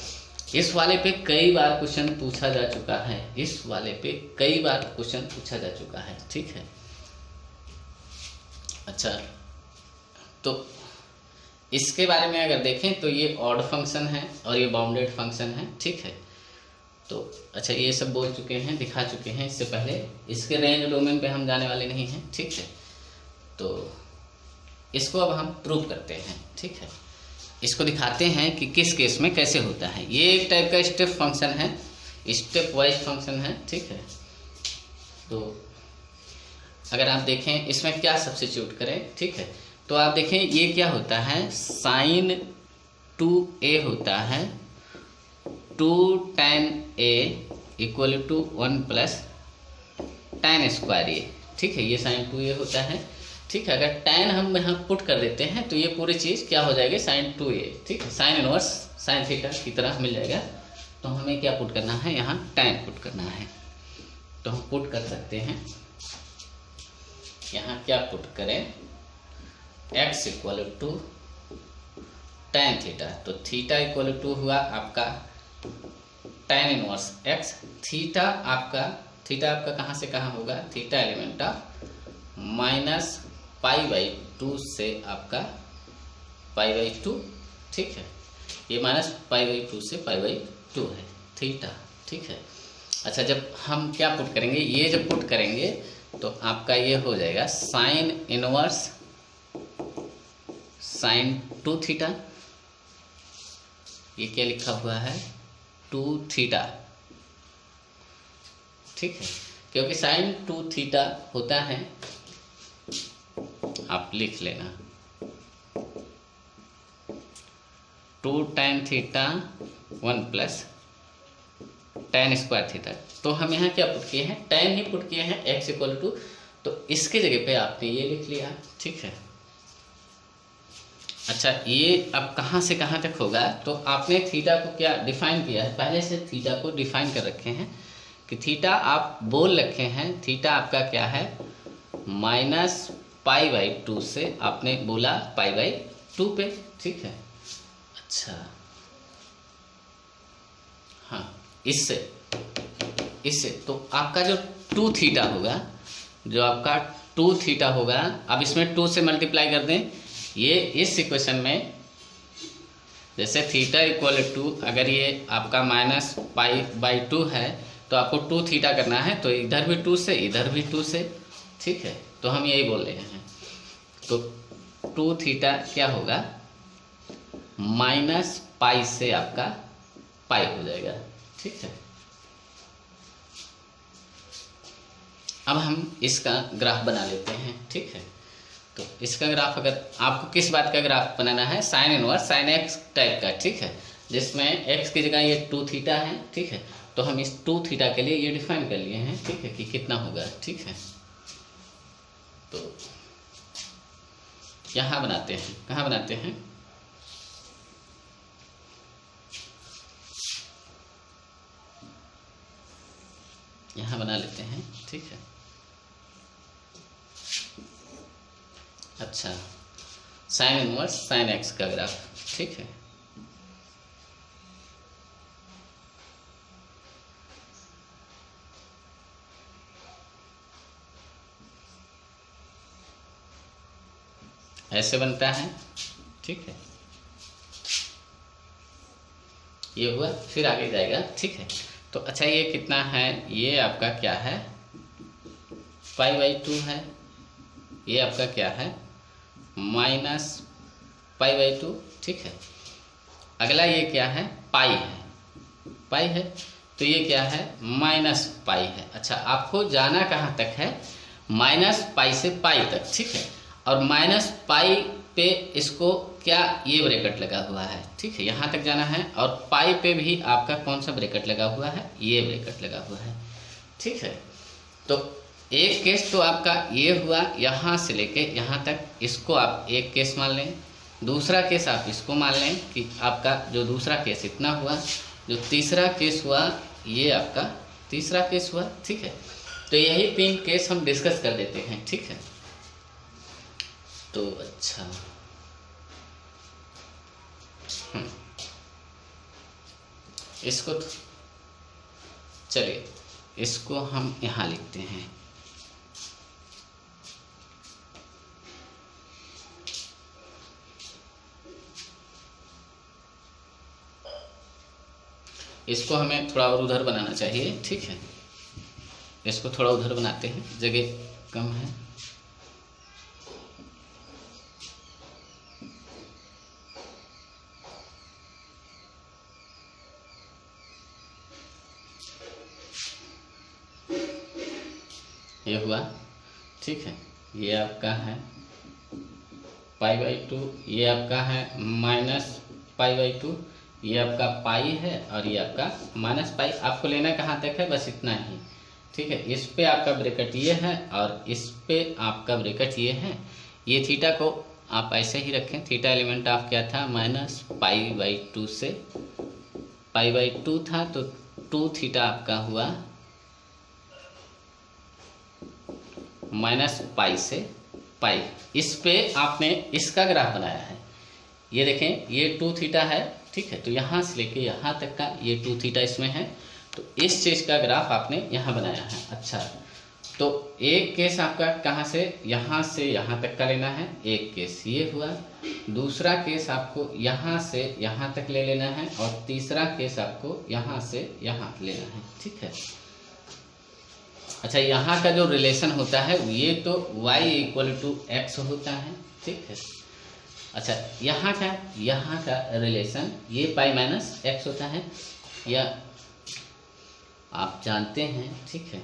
S1: इस वाले पे कई बार क्वेश्चन पूछा जा चुका है, इस वाले पे कई बार क्वेश्चन पूछा जा चुका है, ठीक है। अच्छा, तो इसके बारे में अगर देखें तो ये ऑड फंक्शन है और ये बाउंडेड फंक्शन है, ठीक है। तो अच्छा, ये सब बोल चुके हैं, दिखा चुके हैं इससे पहले, इसके रेंज डोमेन पे हम जाने वाले नहीं हैं, ठीक है। तो इसको अब हम प्रूव करते हैं, ठीक है। इसको दिखाते हैं कि किस केस में कैसे होता है। ये एक टाइप का स्टेप फंक्शन है, स्टेप वाइज फंक्शन है, ठीक है। तो अगर आप देखें इसमें क्या सब्स्टिट्यूट करें, ठीक है, तो आप देखें ये क्या होता है, साइन 2a होता है 2 tan a equal to 1 plus tan square A, ठीक है। ये sin 2a होता है, ठीक है। अगर tan हम यहाँ पुट कर देते हैं तो ये पूरी चीज़ क्या हो जाएगी, sin 2a, ठीक है। साइन इनवर्स sin थीटा की तरह मिल जाएगा। तो हमें क्या पुट करना है, यहाँ tan पुट करना है। तो हम पुट कर सकते हैं, यहाँ क्या पुट करें, x equal to tan theta. तो थीटा इक्वल टू हुआ आपका tan इनवर्स x। थीटा आपका कहाँ से कहाँ होगा, थीटा एलिमेंट ऑफ माइनस π/2 से आपका π/2, ठीक है। ये माइनस π/2 से π/2 है थीटा, ठीक है। अच्छा, जब हम क्या पुट करेंगे, ये जब पुट करेंगे तो आपका ये हो जाएगा साइन इनवर्स sin 2 थीटा। ये क्या लिखा हुआ है, 2 थीटा, ठीक है। क्योंकि sin 2 थीटा होता है, आप लिख लेना 2 tan theta 1 plus tan square theta. तो हम यहाँ क्या पुट किए हैं, tan ही पुट किए हैं, x इक्वल टू, तो इसके जगह पे आपने ये लिख लिया, ठीक है। अच्छा, ये अब कहाँ से कहाँ तक होगा, तो आपने थीटा को क्या डिफाइन किया है, पहले से थीटा को डिफाइन कर रखे हैं कि थीटा आप बोल रखे हैं, थीटा आपका क्या है, माइनस π/2 से आपने बोला π/2 पे, ठीक है। अच्छा, हाँ, इससे तो आपका जो 2 थीटा होगा, जो आपका 2 थीटा होगा, अब इसमें 2 से मल्टीप्लाई कर दें। ये इस इक्वेशन में जैसे थीटा इक्वल टू, अगर ये आपका माइनस π/2 है तो आपको 2 थीटा करना है, तो इधर भी 2 से इधर भी 2 से, ठीक है। तो हम यही बोल रहे हैं, तो 2 थीटा क्या होगा, माइनस पाई से आपका पाई हो जाएगा, ठीक है। अब हम इसका ग्राफ बना लेते हैं, ठीक है। तो इसका ग्राफ, अगर आपको किस बात का ग्राफ बनाना है, sine inverse sine x type का, ठीक है, जिसमें एक्स की जगह ये 2 थीटा है, ठीक है। तो हम इस 2 थीटा के लिए ये डिफाइन कर लिए हैं, ठीक है, कि कितना होगा, ठीक है। तो यहाँ बनाते हैं, कहाँ बनाते हैं, यहाँ बना लेते हैं, ठीक है। अच्छा, साइन इनवर्स साइन एक्स का ग्राफ, ठीक है। ऐसे बनता है, ठीक है। ये हुआ, फिर आगे जाएगा, ठीक है। तो अच्छा, ये कितना है, ये आपका क्या है, π/2 है। ये आपका क्या है, माइनस π/2, ठीक है। अगला ये क्या है, पाई है, तो ये क्या है, माइनस पाई है। अच्छा, आपको जाना कहाँ तक है, माइनस पाई से पाई तक, ठीक है। और माइनस पाई पे इसको क्या, ये ब्रैकेट लगा हुआ है, ठीक है, यहाँ तक जाना है। और पाई पे भी आपका कौन सा ब्रैकेट लगा हुआ है, ये ब्रैकेट लगा हुआ है, ठीक है। तो एक केस तो आपका ये हुआ, यहाँ से लेके यहाँ तक, इसको आप एक केस मान लें। दूसरा केस आप इसको मान लें कि आपका जो दूसरा केस इतना हुआ, जो तीसरा केस हुआ ये आपका तीसरा केस हुआ, ठीक है। तो यही 3 केस हम डिस्कस कर देते हैं, ठीक है। तो अच्छा, इसको चलिए, इसको हम यहाँ लिखते हैं, इसको हमें थोड़ा और उधर बनाना चाहिए, ठीक है। इसको थोड़ा उधर बनाते हैं, जगह कम है। ये हुआ, ठीक है। ये आपका है π/2, ये आपका है माइनस π/2, ये आपका पाई है और ये आपका माइनस पाई। आपको लेना कहाँ तक है, बस इतना ही, ठीक है। इस पे आपका ब्रैकेट ये है और इस पे आपका ब्रैकेट ये है। ये थीटा को आप ऐसे ही रखें, थीटा एलिमेंट ऑफ क्या था, -π/2 से π/2 था, तो 2 थीटा आपका हुआ -π से पाई। इस पे आपने इसका ग्राफ बनाया है, ये देखें, ये 2 थीटा है, ठीक है। तो यहाँ से लेके यहाँ तक का ये 2 थीटा इसमें है, तो इस चीज़ का ग्राफ आपने यहाँ बनाया है। अच्छा, तो एक केस आपका कहाँ से यहाँ तक का लेना है, एक केस ये हुआ। दूसरा केस आपको यहाँ से यहाँ तक ले लेना है और तीसरा केस आपको यहाँ से यहाँ लेना है, ठीक है। अच्छा, यहाँ का जो रिलेशन होता है ये तो y = x होता है, ठीक है। अच्छा, यहाँ का रिलेशन ये π-x होता है, या आप जानते हैं, ठीक है।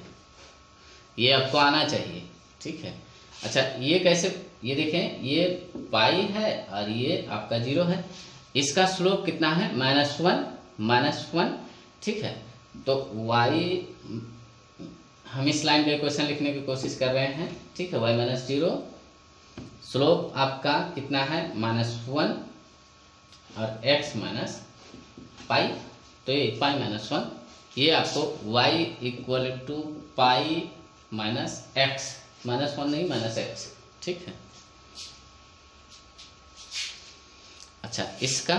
S1: ये आपको आना चाहिए, ठीक है। अच्छा, ये कैसे, ये देखें, ये पाई है और ये आपका 0 है। इसका स्लोप कितना है, -1, ठीक है। तो y, हम इस लाइन का इक्वेशन लिखने की कोशिश कर रहे हैं, ठीक है। y - 0, स्लोप आपका कितना है, -1 और x - पाई, तो ये π-1, ये आपको y = π-x, -1 नहीं -x, ठीक है। अच्छा, इसका,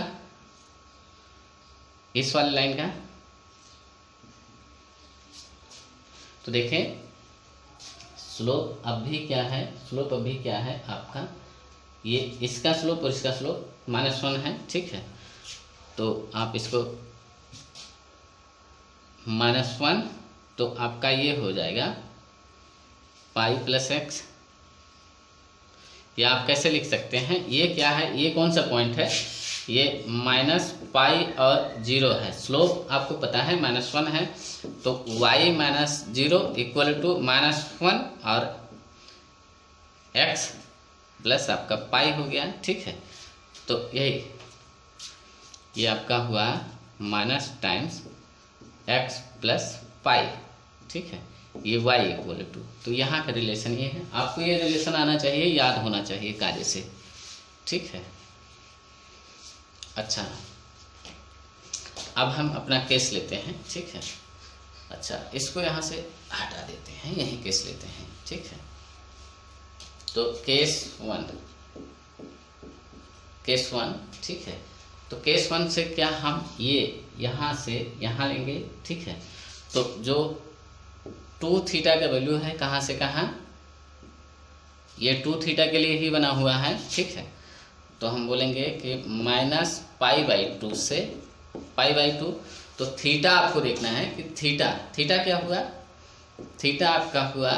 S1: इस वाली लाइन का तो देखें, स्लोप अभी क्या है, आपका ये, इसका स्लोप और इसका स्लोप -1 है, ठीक है। तो आप इसको -1, तो आपका ये हो जाएगा π+x, या आप कैसे लिख सकते हैं, ये क्या है, ये कौन सा पॉइंट है, ये -π और 0 है। स्लोप आपको पता है -1 है, तो y - 0 = -1 और x प्लस आपका पाई हो गया, ठीक है। तो यही, ये आपका हुआ माइनस टाइम्स x + पाई, ठीक है। ये y = तो यहाँ का रिलेशन ये है। आपको ये रिलेशन आना चाहिए, याद होना चाहिए कार्य से, ठीक है। अच्छा, अब हम अपना केस लेते हैं, ठीक है। अच्छा, इसको यहाँ से हटा देते हैं, यही केस लेते हैं, ठीक है। तो केस 1, ठीक है। तो केस 1 से क्या, हम ये यहाँ से यहाँ लेंगे, ठीक है। तो जो 2 थीटा का वैल्यू है, कहाँ से कहाँ, ये 2 थीटा के लिए ही बना हुआ है, ठीक है। तो हम बोलेंगे कि -π/2 से π/2, तो थीटा आपको देखना है कि थीटा क्या हुआ, थीटा आपका हुआ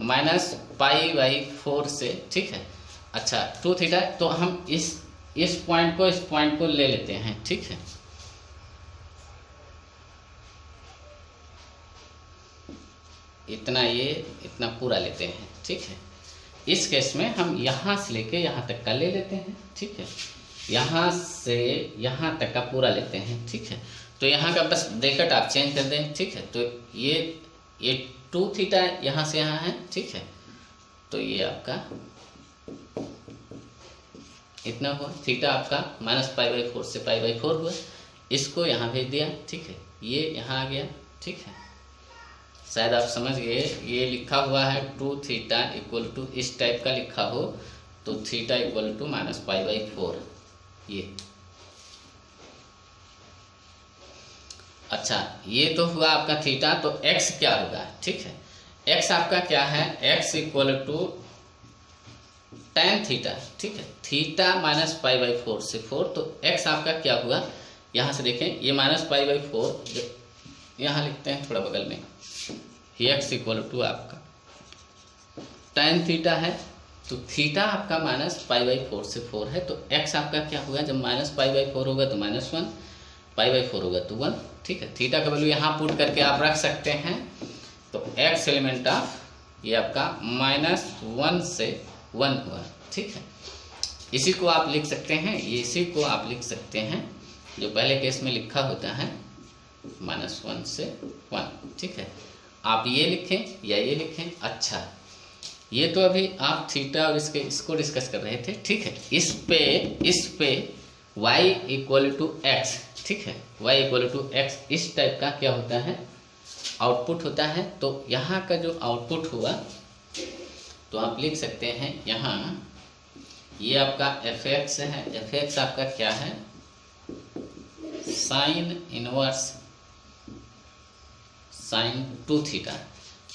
S1: -π/4 से, ठीक है। अच्छा, 2 थीटा, तो हम इस पॉइंट को ले लेते हैं, ठीक है। इतना पूरा लेते हैं, ठीक है। इस केस में हम यहाँ से लेके यहाँ तक का ले लेते हैं, ठीक है। यहाँ से यहाँ तक का पूरा लेते हैं, ठीक है। तो यहाँ का बस ब्रैकेट आप चेंज कर दें, ठीक है। तो ये 2 थीटा यहाँ से यहाँ है, ठीक है। तो ये आपका इतना हुआ, थीटा आपका -π/4 से π/4 हुआ। इसको यहाँ भेज दिया, ठीक है। ये यहाँ आ गया, ठीक है। शायद आप समझ गए, ये लिखा हुआ है 2 थीटा = इस टाइप का लिखा हो, तो थीटा = -π/4, ये। अच्छा, ये तो हुआ आपका थीटा। तो x क्या होगा, ठीक है। x आपका क्या है, x = tan थीटा, ठीक है। थीटा -π/4 से 4, तो x आपका क्या हुआ, यहाँ से देखें, ये -π/4 यहाँ लिखते हैं थोड़ा बगल में, x = आपका tan थीटा है। तो थीटा आपका -π/4 से 4 है, तो x आपका क्या हुआ, जब -π/4 होगा तो -1, π/4 होगा तो 1, ठीक है। थीटा का वैल्यू यहाँ पुट करके आप रख सकते हैं। तो x एलिमेंट ऑफ ये आपका -1 से 1 हुआ, ठीक है। इसी को आप लिख सकते हैं, इसी को आप लिख सकते हैं जो पहले केस में लिखा होता है -1 से 1, ठीक है। आप ये लिखें या ये लिखें। अच्छा, ये तो अभी आप थीटा और इसको डिस्कस कर रहे थे, ठीक है। इस पे y = x, ठीक है, y = x इस टाइप का क्या होता है, आउटपुट होता है। तो यहाँ का जो आउटपुट हुआ तो आप लिख सकते हैं यहाँ, ये आपका fx है, fx आपका क्या है, sin 2 थीटा,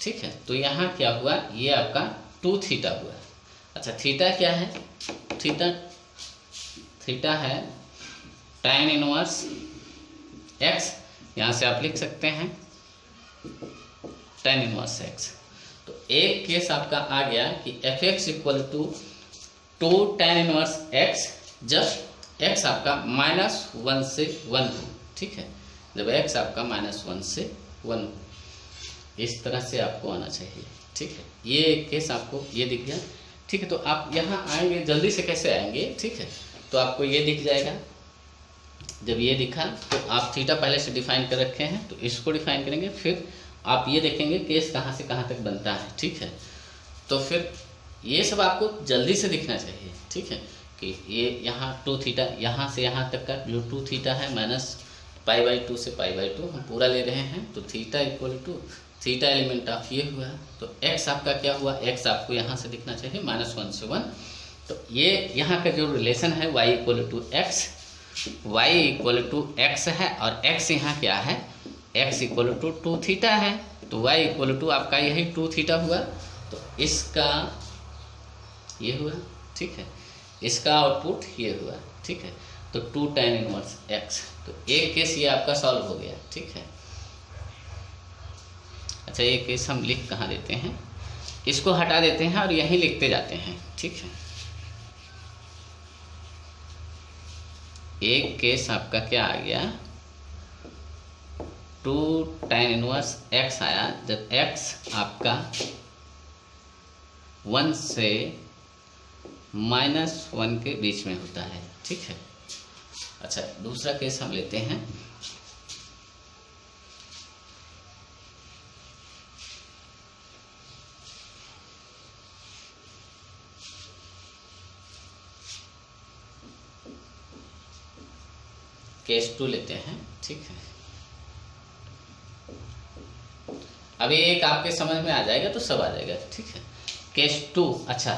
S1: ठीक है। तो यहाँ क्या हुआ, ये आपका 2 थीटा हुआ। अच्छा, थीटा क्या है, थीटा है tan 1x, यहाँ से आप लिख सकते हैं tan 1x। तो एक केस आपका आ गया कि fx = 2 tan 1x जब x आपका -1 से 1 हो, ठीक है, जब x आपका -1 से 1 हो, इस तरह से आपको आना चाहिए, ठीक है। ये एक केस आपको ये दिख गया, ठीक है। तो आप यहाँ आएंगे, जल्दी से कैसे आएंगे, ठीक है। तो आपको ये दिख जाएगा, जब ये दिखा तो आप थीटा पहले से डिफाइन कर रखे हैं, तो इसको डिफाइन करेंगे, फिर आप ये देखेंगे केस कहाँ से कहाँ तक बनता है, ठीक है। तो फिर ये सब आपको जल्दी से दिखना चाहिए, ठीक है, कि ये यहाँ 2 थीटा, यहाँ से यहाँ तक का जो 2 थीटा है -π/2 से π/2 हम पूरा ले रहे हैं। तो थीटा = थीटा एलिमेंट ऑफ ये हुआ, तो x आपका क्या हुआ, x आपको यहाँ से दिखना चाहिए -1 से 1। तो ये यहाँ का जो रिलेशन है y = x है, और x यहाँ क्या है, x = 2 थीटा है। तो y = आपका यही 2 थीटा हुआ, तो इसका ये हुआ, ठीक है, इसका आउटपुट ये हुआ, ठीक है। तो 2 tan 1x, तो एक केस ये आपका सॉल्व हो गया, ठीक है। अच्छा, ये केस हम लिख कहाँ देते हैं, इसको हटा देते हैं और यहीं लिखते जाते हैं, ठीक है। एक केस आपका क्या आ गया, 2 tan 1x आया जब x आपका 1 से -1 के बीच में होता है, ठीक है। अच्छा, दूसरा केस हम लेते हैं, केस 2 लेते हैं, ठीक है। अभी एक आपके समझ में आ जाएगा तो सब आ जाएगा, ठीक है। केस 2, अच्छा,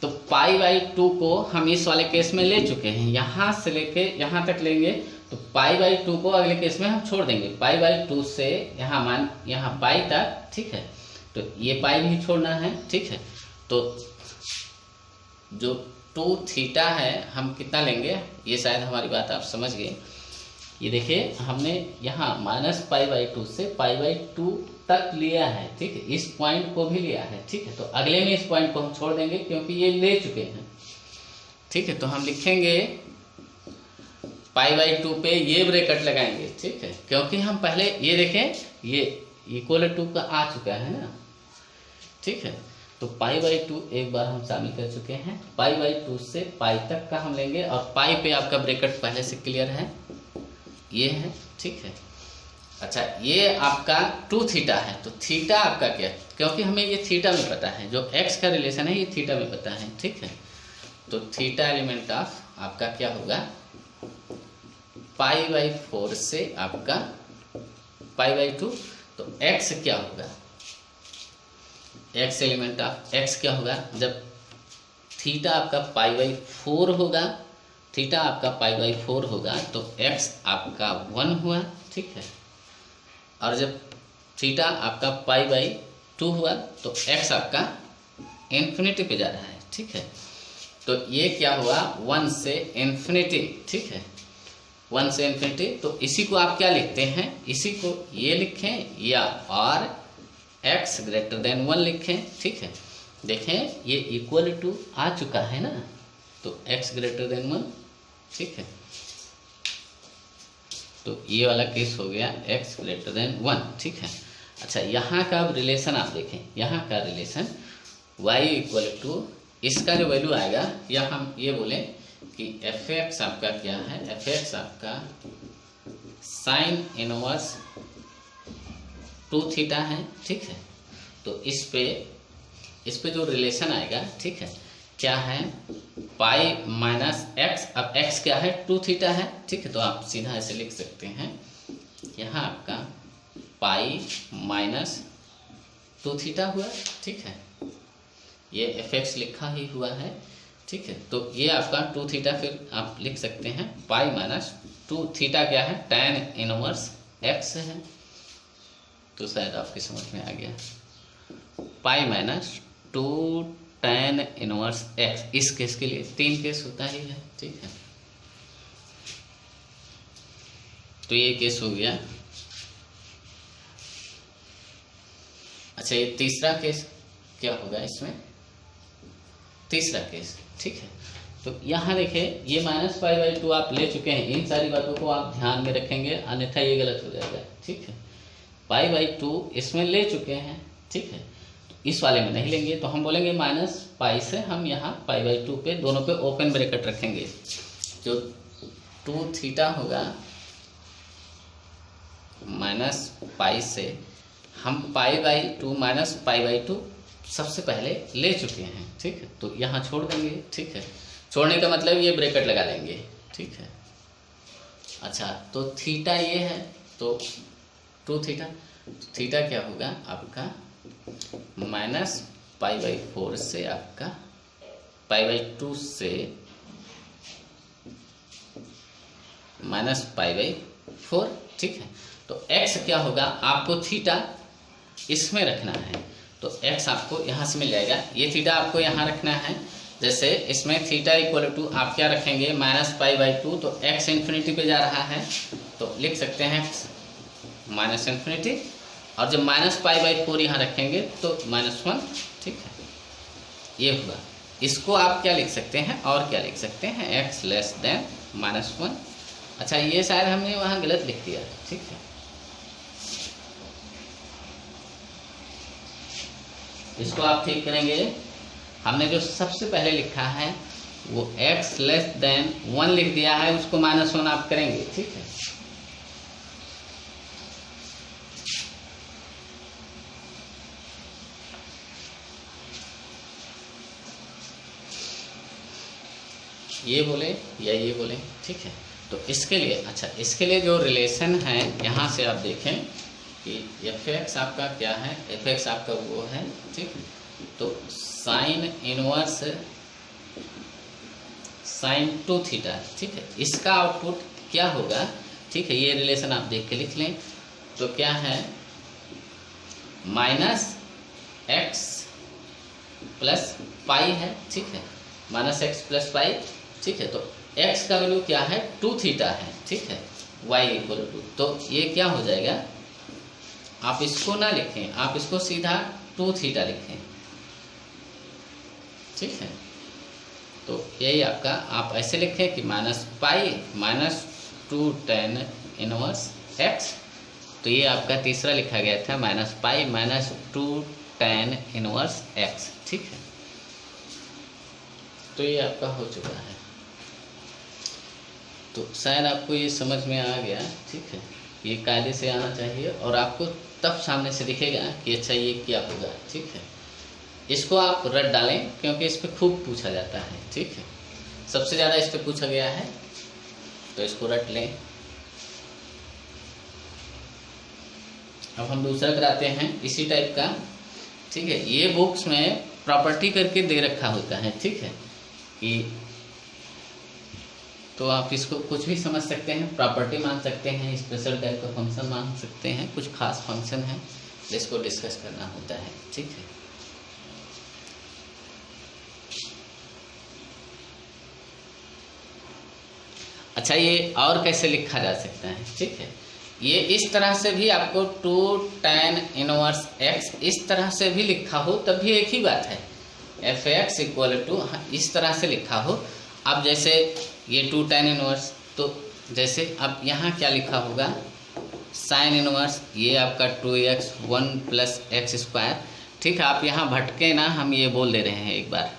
S1: तो π/2 को हम इस वाले केस में ले चुके हैं, यहाँ से लेके यहाँ तक लेंगे, तो π/2 को अगले केस में हम छोड़ देंगे, π/2 से यहाँ π तक, ठीक है। तो ये π भी छोड़ना है, ठीक है। तो जो 2 थीटा है हम कितना लेंगे, ये शायद हमारी बात आप समझ गए। ये देखिए, हमने यहाँ -π/2 से π/2 तक लिया है, ठीक है, इस पॉइंट को भी लिया है, ठीक है। तो अगले में इस पॉइंट को हम छोड़ देंगे क्योंकि ये ले चुके हैं, ठीक है। तो हम लिखेंगे π/2 पे ये ब्रैकेट लगाएंगे, ठीक है, क्योंकि हम पहले ये देखें, ये =2 का आ चुका है ना, ठीक है। तो π/2 एक बार हम शामिल कर चुके हैं, π/2 से π तक का हम लेंगे, और π पे आपका ब्रैकेट पहले से क्लियर है, ये है, ठीक है। अच्छा, ये आपका 2 थीटा है, तो थीटा आपका क्या है, क्योंकि हमें ये थीटा में पता है, जो x का रिलेशन है ये थीटा में पता है, ठीक है। तो थीटा एलिमेंट ऑफ आपका क्या होगा, π/4 से आपका π/2, तो x क्या होगा, x एलिमेंट ऑफ x क्या होगा, जब थीटा आपका π/4 होगा, थीटा आपका π/4 होगा, तो x आपका 1 हुआ, ठीक है। और जब थीटा आपका π/2 हुआ, तो x आपका इन्फिनिटी पे जा रहा है, ठीक है। तो ये क्या हुआ, 1 से इन्फिनिटी, ठीक है, 1 से इन्फिनिटी। तो इसी को आप क्या लिखते हैं, इसी को ये लिखें, या और x > 1 लिखें, ठीक है। देखें, ये = आ चुका है ना, तो x > 1, ठीक है। तो ये वाला केस हो गया x > 1, ठीक है। अच्छा, यहाँ का अब रिलेशन आप देखें, यहाँ का रिलेशन y = इसका जो वैल्यू आएगा, या हम ये बोलें कि एफ एक्स आपका क्या है, एफ एक्स आपका साइन इनवर्स 2 थीटा है, ठीक है। तो इस पे जो रिलेशन आएगा, ठीक है, क्या है, पाई माइनस एक्स। अब एक्स क्या है, 2 थीटा है, ठीक है। तो आप सीधा ऐसे लिख सकते हैं, यहाँ आपका पाई माइनस 2 थीटा हुआ, ठीक है। ये एफ एक्स लिखा ही हुआ है, ठीक है। तो ये आपका 2 थीटा, फिर आप लिख सकते हैं पाई माइनस 2 थीटा क्या है, tan इनवर्स एक्स है। तो शायद आपकी समझ में आ गया, pi minus 2 tan inverse x. इस केस के लिए 3 केस होता ही है, ठीक है। तो ये केस हो गया। अच्छा, ये तीसरा केस क्या होगा इसमें, तीसरा केस, ठीक है। तो यहाँ देखिए, ये -π/2 आप ले चुके हैं। इन सारी बातों को आप ध्यान में रखेंगे, अन्यथा ये गलत हो जाएगा, ठीक है। π/2 इसमें ले चुके हैं, ठीक है। तो इस वाले में नहीं लेंगे, तो हम बोलेंगे -π से हम यहाँ π/2 पे दोनों पे ओपन ब्रैकेट रखेंगे। जो 2 थीटा होगा -π से हम π/2 -π/2 सबसे पहले ले चुके हैं, ठीक है। तो यहाँ छोड़ देंगे, ठीक है। छोड़ने का मतलब ये ब्रैकेट लगा लेंगे, ठीक है। अच्छा, तो थीटा ये है, तो 2 थीटा, थीटा क्या होगा आपका -π/4 से आपका π/2 से -π/4, ठीक है। तो x क्या होगा, आपको थीटा इसमें रखना है, तो x आपको यहाँ से मिल जाएगा। ये थीटा आपको यहाँ रखना है। जैसे इसमें थीटा इक्वल टू आप क्या रखेंगे, -π/2, तो x इन्फिनिटी पे जा रहा है, तो लिख सकते हैं -∞, और जब -π/4 यहाँ रखेंगे तो -1, ठीक है। ये हुआ। इसको आप क्या लिख सकते हैं, और क्या लिख सकते हैं, x लेस देन -1। अच्छा, ये शायद हमने वहाँ गलत लिख दिया, ठीक है। इसको आप ठीक करेंगे। हमने जो सबसे पहले लिखा है वो x लेस देन 1 लिख दिया है, उसको -1 आप करेंगे, ठीक है। ये बोले या ये बोले, ठीक है। तो इसके लिए, अच्छा, इसके लिए जो रिलेशन है, यहाँ से आप देखें कि एफ एक्स आपका क्या है, एफ एक्स आपका वो है, ठीक है। तो साइन इनवर्स साइन 2 थीटा, ठीक है। इसका आउटपुट क्या होगा, ठीक है। ये रिलेशन आप देख के लिख लें। तो क्या है, -x प्लस पाई है, ठीक है, -x प्लस पाई, ठीक है। तो x का वैल्यू क्या है, 2 थीटा है, ठीक है, y इक्वल टू, तो ये क्या हो जाएगा, आप इसको ना लिखें, आप इसको सीधा 2 थीटा लिखें, ठीक है। तो यही आपका, आप ऐसे लिखें कि -π -2 tan इनवर्स x। तो ये आपका तीसरा लिखा गया था, -π -2 tan इनवर्स x, ठीक है। तो ये आपका हो चुका है। तो शायद आपको ये समझ में आ गया, ठीक है। ये कायदे से आना चाहिए, और आपको तब सामने से दिखेगा कि अच्छा ये क्या होगा, ठीक है। इसको आप रट डालें, क्योंकि इस पर खूब पूछा जाता है, ठीक है। सबसे ज़्यादा इस पर पूछा गया है, तो इसको रट लें। अब हम दूसरा कराते हैं इसी टाइप का, ठीक है। ये बुक्स में प्रॉपर्टी करके दे रखा होता है, ठीक है, कि तो आप इसको कुछ भी समझ सकते हैं, प्रॉपर्टी मान सकते हैं, स्पेशल टाइप का फंक्शन मान सकते हैं, कुछ खास फंक्शन है जिसको डिस्कस करना होता है, ठीक है। अच्छा, ये और कैसे लिखा जा सकता है, ठीक है। ये इस तरह से भी आपको 2 tan इनवर्स x इस तरह से भी लिखा हो, तब भी एक ही बात है, एफ एक्स इक्वल टू इस तरह से लिखा हो। अब जैसे ये 2 tan इनवर्स, तो जैसे अब यहाँ क्या लिखा होगा, साइन इनवर्स, ये आपका 2x 1 + x², ठीक है। आप यहाँ भटके ना, हम ये बोल दे रहे हैं एक बार,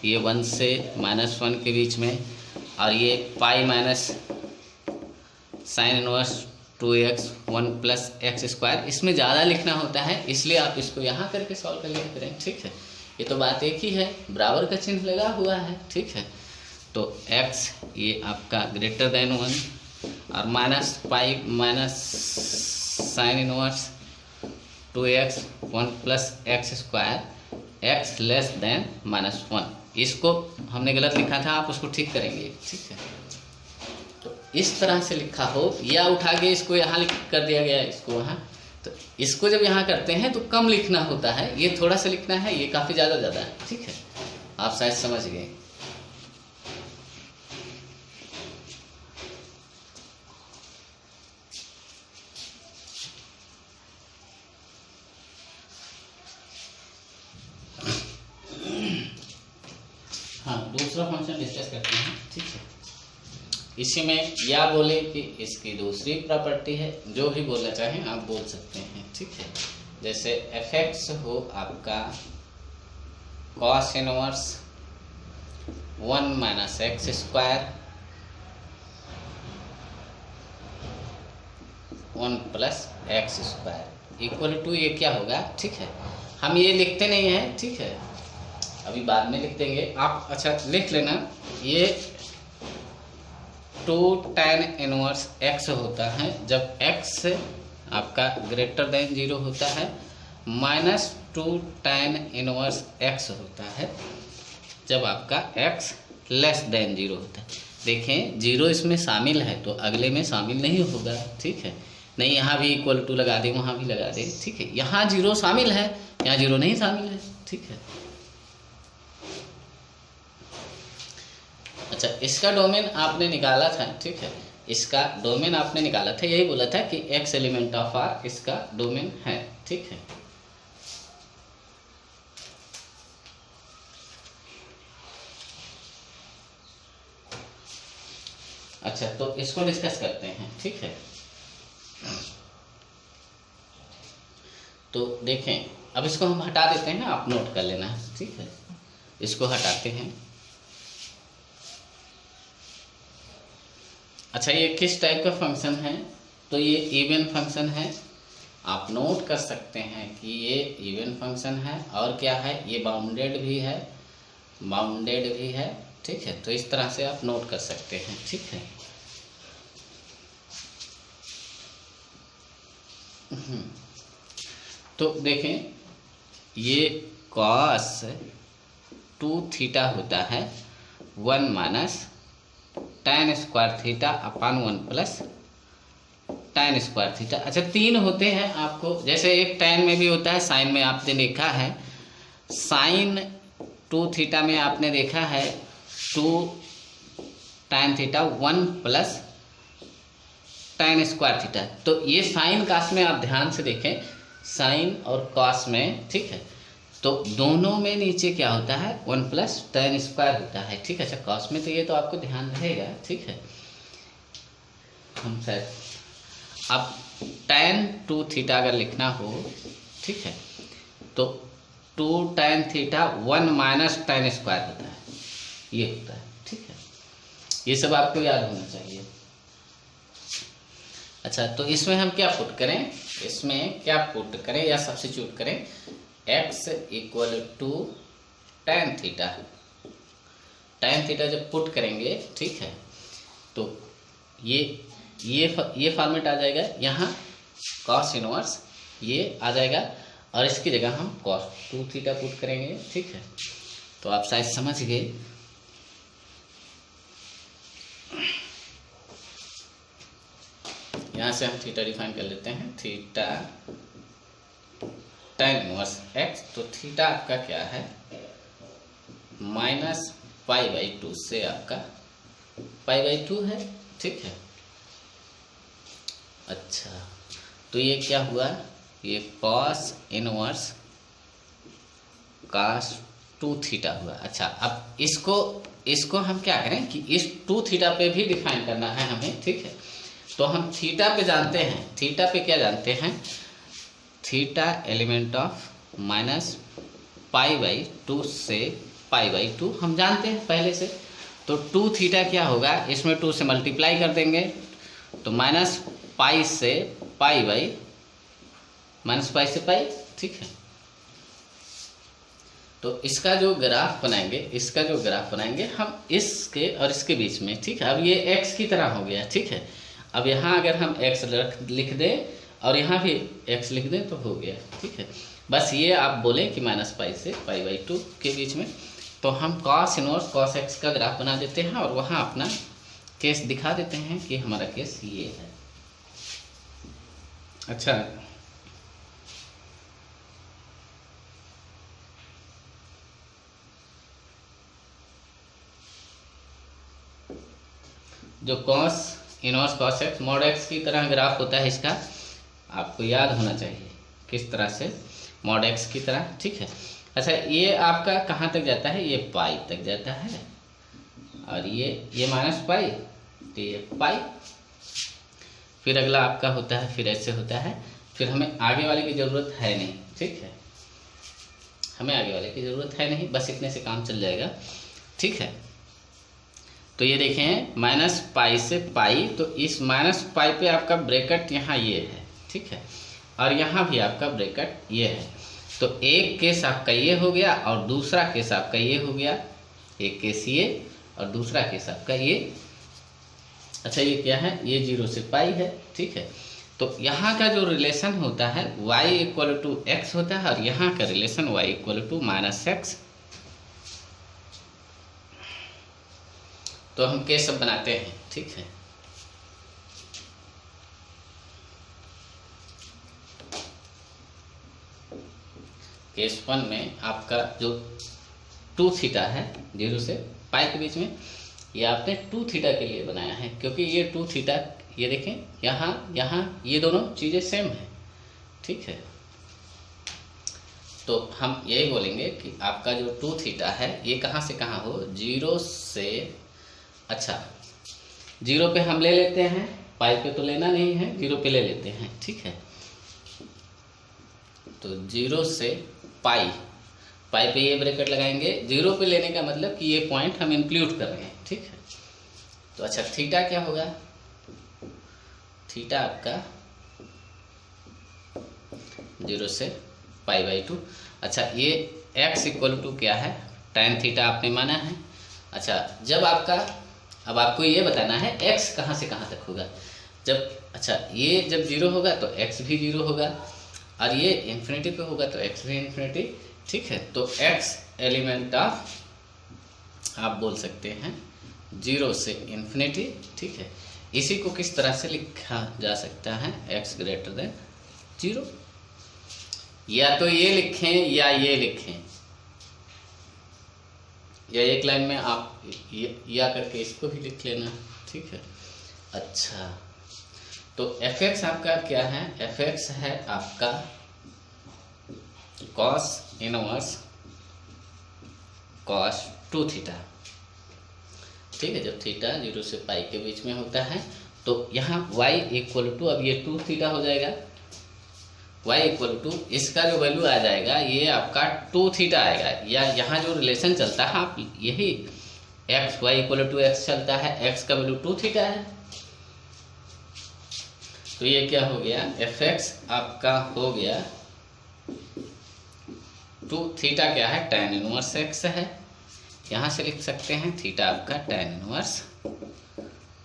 S1: ये 1 से -1 के बीच में, और ये pi minus sign inverse 2x 1 plus X square, इसमें ज़्यादा लिखना होता है इसलिए आप इसको यहाँ करके सॉल्व कर लिया करें। ठीक है, ये तो बात एक ही है, बराबर का चिन्ह लगा हुआ है। ठीक है, तो x ये आपका ग्रेटर देन 1 और minus pi minus sign inverse 2x 1 plus X square x less than -1। इसको हमने गलत लिखा था, आप उसको ठीक करेंगे। ठीक है, तो इस तरह से लिखा हो, या उठा के इसको यहाँ लिख कर दिया गया, इसको वहाँ, तो इसको जब यहाँ करते हैं तो कम लिखना होता है, ये थोड़ा सा लिखना है, ये काफ़ी ज़्यादा है। ठीक है, आप शायद समझ गए। हाँ, दूसरा फंक्शन डिस्कस करते हैं। ठीक है, इसी में या बोले कि इसकी दूसरी प्रॉपर्टी है, जो भी बोलना चाहें आप बोल सकते हैं। ठीक है, जैसे fx हो आपका cos inverse 1 minus X square 1 plus X square equal to, ये क्या होगा। ठीक है, हम ये लिखते नहीं हैं। ठीक है, अभी बाद में लिख देंगे आप। अच्छा, लिख लेना, ये 2 tan इनवर्स x होता है जब x आपका ग्रेटर देन 0 होता है, -2 tan इनवर्स x होता है जब आपका x लेस देन 0 होता है। देखें, 0 इसमें शामिल है तो अगले में शामिल नहीं होगा। ठीक है, नहीं यहाँ भी इक्वल टू लगा दें, वहाँ भी लगा दें। ठीक है, यहाँ 0 शामिल है, यहाँ 0 नहीं शामिल है। ठीक है, अच्छा, इसका डोमेन आपने निकाला था। ठीक है, इसका डोमेन आपने निकाला था, यही बोला था कि x एलिमेंट ऑफ R इसका डोमेन है। ठीक है, अच्छा, तो इसको डिस्कस करते हैं। ठीक है, तो देखें, अब इसको हम हटा देते हैं, आप नोट कर लेना। ठीक है, इसको हटाते हैं। अच्छा, ये किस टाइप का फंक्शन है, तो ये इवन फंक्शन है। आप नोट कर सकते हैं कि ये इवन फंक्शन है, और क्या है, ये बाउंडेड भी है, बाउंडेड भी है। ठीक है, तो इस तरह से आप नोट कर सकते हैं। ठीक है, तो देखें, ये cos 2 थीटा होता है 1 minus tan square theta upon 1 plus tan square theta. अच्छा, 3 होते हैं आपको, जैसे एक tan में भी होता है, साइन में आपने देखा है, साइन 2 थीटा में आपने देखा है 2 tan theta 1 plus tan square theta. तो ये साइन कास में आप ध्यान से देखें, साइन और कॉस में। ठीक है, तो दोनों में नीचे क्या होता है, 1 प्लस tan स्क्वायर होता है। ठीक है, अच्छा, कॉस में तो ये तो आपको ध्यान रहेगा। ठीक है, हम शायद अब tan 2 थीटा अगर लिखना हो, ठीक है, तो 2 tan theta 1 minus tan square होता है, ये होता है। ठीक है, ये सब आपको याद होना चाहिए। अच्छा, तो इसमें हम क्या पुट करें, इसमें क्या पुट करें या सब्स्टिट्यूट करें, x equal to tan theta. tan theta जब पुट करेंगे, ठीक है, तो ये फॉर्मेट आ जाएगा, यहाँ cos इनवर्स ये आ जाएगा, और इसकी जगह हम cos 2 थीटा पुट करेंगे। ठीक है, तो आप शायद समझ गए। यहाँ से हम थीटा डिफाइन कर लेते हैं, थीटा tan इनवर्स x, तो थीटा आपका क्या है, -π/2 से आपका π/2 है। ठीक है, अच्छा, तो ये क्या हुआ, ये cos इनवर्स cos 2 थीटा हुआ। अच्छा, अब इसको हम क्या करें कि इस 2 थीटा पे भी डिफाइन करना है हमें। ठीक है, तो हम थीटा पे जानते हैं, थीटा पे क्या जानते हैं, थीटा एलिमेंट ऑफ -π/2 से पाई बाई 2 हम जानते हैं पहले से। तो 2 थीटा क्या होगा, इसमें 2 से मल्टीप्लाई कर देंगे तो माइनस पाई से पाई बाई, माइनस पाई से पाई, ठीक है। तो इसका जो ग्राफ बनाएंगे हम इसके और इसके बीच में, ठीक है। अब ये x की तरह हो गया, ठीक है। अब यहाँ अगर हम x लिख दें और यहाँ भी x लिख दें तो हो गया, ठीक है। बस ये आप बोले कि माइनस पाई से पाई बाई 2 के बीच में, तो हम कॉस इनवर्स कॉस x का ग्राफ बना देते हैं और वहाँ अपना केस दिखा देते हैं कि हमारा केस ये है। अच्छा, जो cos inverse cos x mod x की तरह ग्राफ होता है, इसका आपको याद होना चाहिए किस तरह से, मॉड एक्स की तरह, ठीक है। अच्छा, ये आपका कहाँ तक जाता है, ये पाई तक जाता है और ये माइनस पाई तो ये पाई। फिर अगला आपका होता है, फिर ऐसे होता है, फिर हमें आगे वाले की ज़रूरत है नहीं, ठीक है। हमें आगे वाले की ज़रूरत है नहीं, बस इतने से काम चल जाएगा, ठीक है। तो ये देखें माइनस पाई से पाई, तो इस माइनस पाई पे आपका ब्रैकेट यहाँ ये है, ठीक है, और यहाँ भी आपका ब्रैकेट ये है। तो एक केस आपका ये हो गया और दूसरा केस आपका ये हो गया, एक केस ये और दूसरा केस आपका ये। अच्छा, ये क्या है, ये 0 से पाई है, ठीक है। तो यहाँ का जो रिलेशन होता है y इक्वल टू एक्स होता है और यहाँ का relation y equal to minus X. तो हम केस सब बनाते हैं, ठीक है। केस 1 में आपका जो 2 थीटा है 0 से पाई के बीच में, ये आपने 2 थीटा के लिए बनाया है, क्योंकि ये 2 थीटा, ये देखें यहाँ ये दोनों चीज़ें सेम है, ठीक है। तो हम यही बोलेंगे कि आपका जो 2 थीटा है ये कहाँ से कहाँ हो, 0 से, अच्छा 0 पे हम ले लेते हैं, पाई पे तो लेना नहीं है, 0 पे ले लेते हैं, ठीक है। तो 0 से पाई पे ये ब्रैकेट लगाएंगे, 0 पे लेने का मतलब कि ये पॉइंट हम इंक्लूड कर रहे हैं, ठीक है। तो अच्छा, थीटा क्या होगा, थीटा आपका 0 से पाई बाई 2। अच्छा, ये x इक्वल टू क्या है, tan थीटा आपने माना है। अच्छा, जब आपका, अब आपको ये बताना है x कहाँ से कहाँ तक होगा, जब, अच्छा ये जब 0 होगा तो x भी 0 होगा और ये इन्फिनिटी पे होगा तो x भी इन्फिनिटी, ठीक है। तो x एलिमेंट ऑफ, आप बोल सकते हैं 0 से इन्फिनिटी, ठीक है। इसी को किस तरह से लिखा जा सकता है, x ग्रेटर देन 0, या तो ये लिखें या ये लिखें, या एक लाइन में आप या करके इसको भी लिख लेना, ठीक है। अच्छा, तो fx आपका क्या है, fx है आपका cos इनवर्स cos 2 थीटा, ठीक है। जब थीटा 0 से पाई के बीच में होता है तो यहाँ y इक्वल टू, अब ये 2 थीटा हो जाएगा, y इक्वल टू, इसका जो वैल्यू आ जाएगा ये आपका 2 थीटा आएगा, या यहाँ जो रिलेशन चलता है आप यही x y equal to X चलता है, x का वैल्यू 2 थीटा है। तो ये क्या हो गया, fx आपका हो गया 2 थीटा क्या है, tan इनवर्स x है, यहाँ से लिख सकते हैं थीटा आपका tan इनवर्स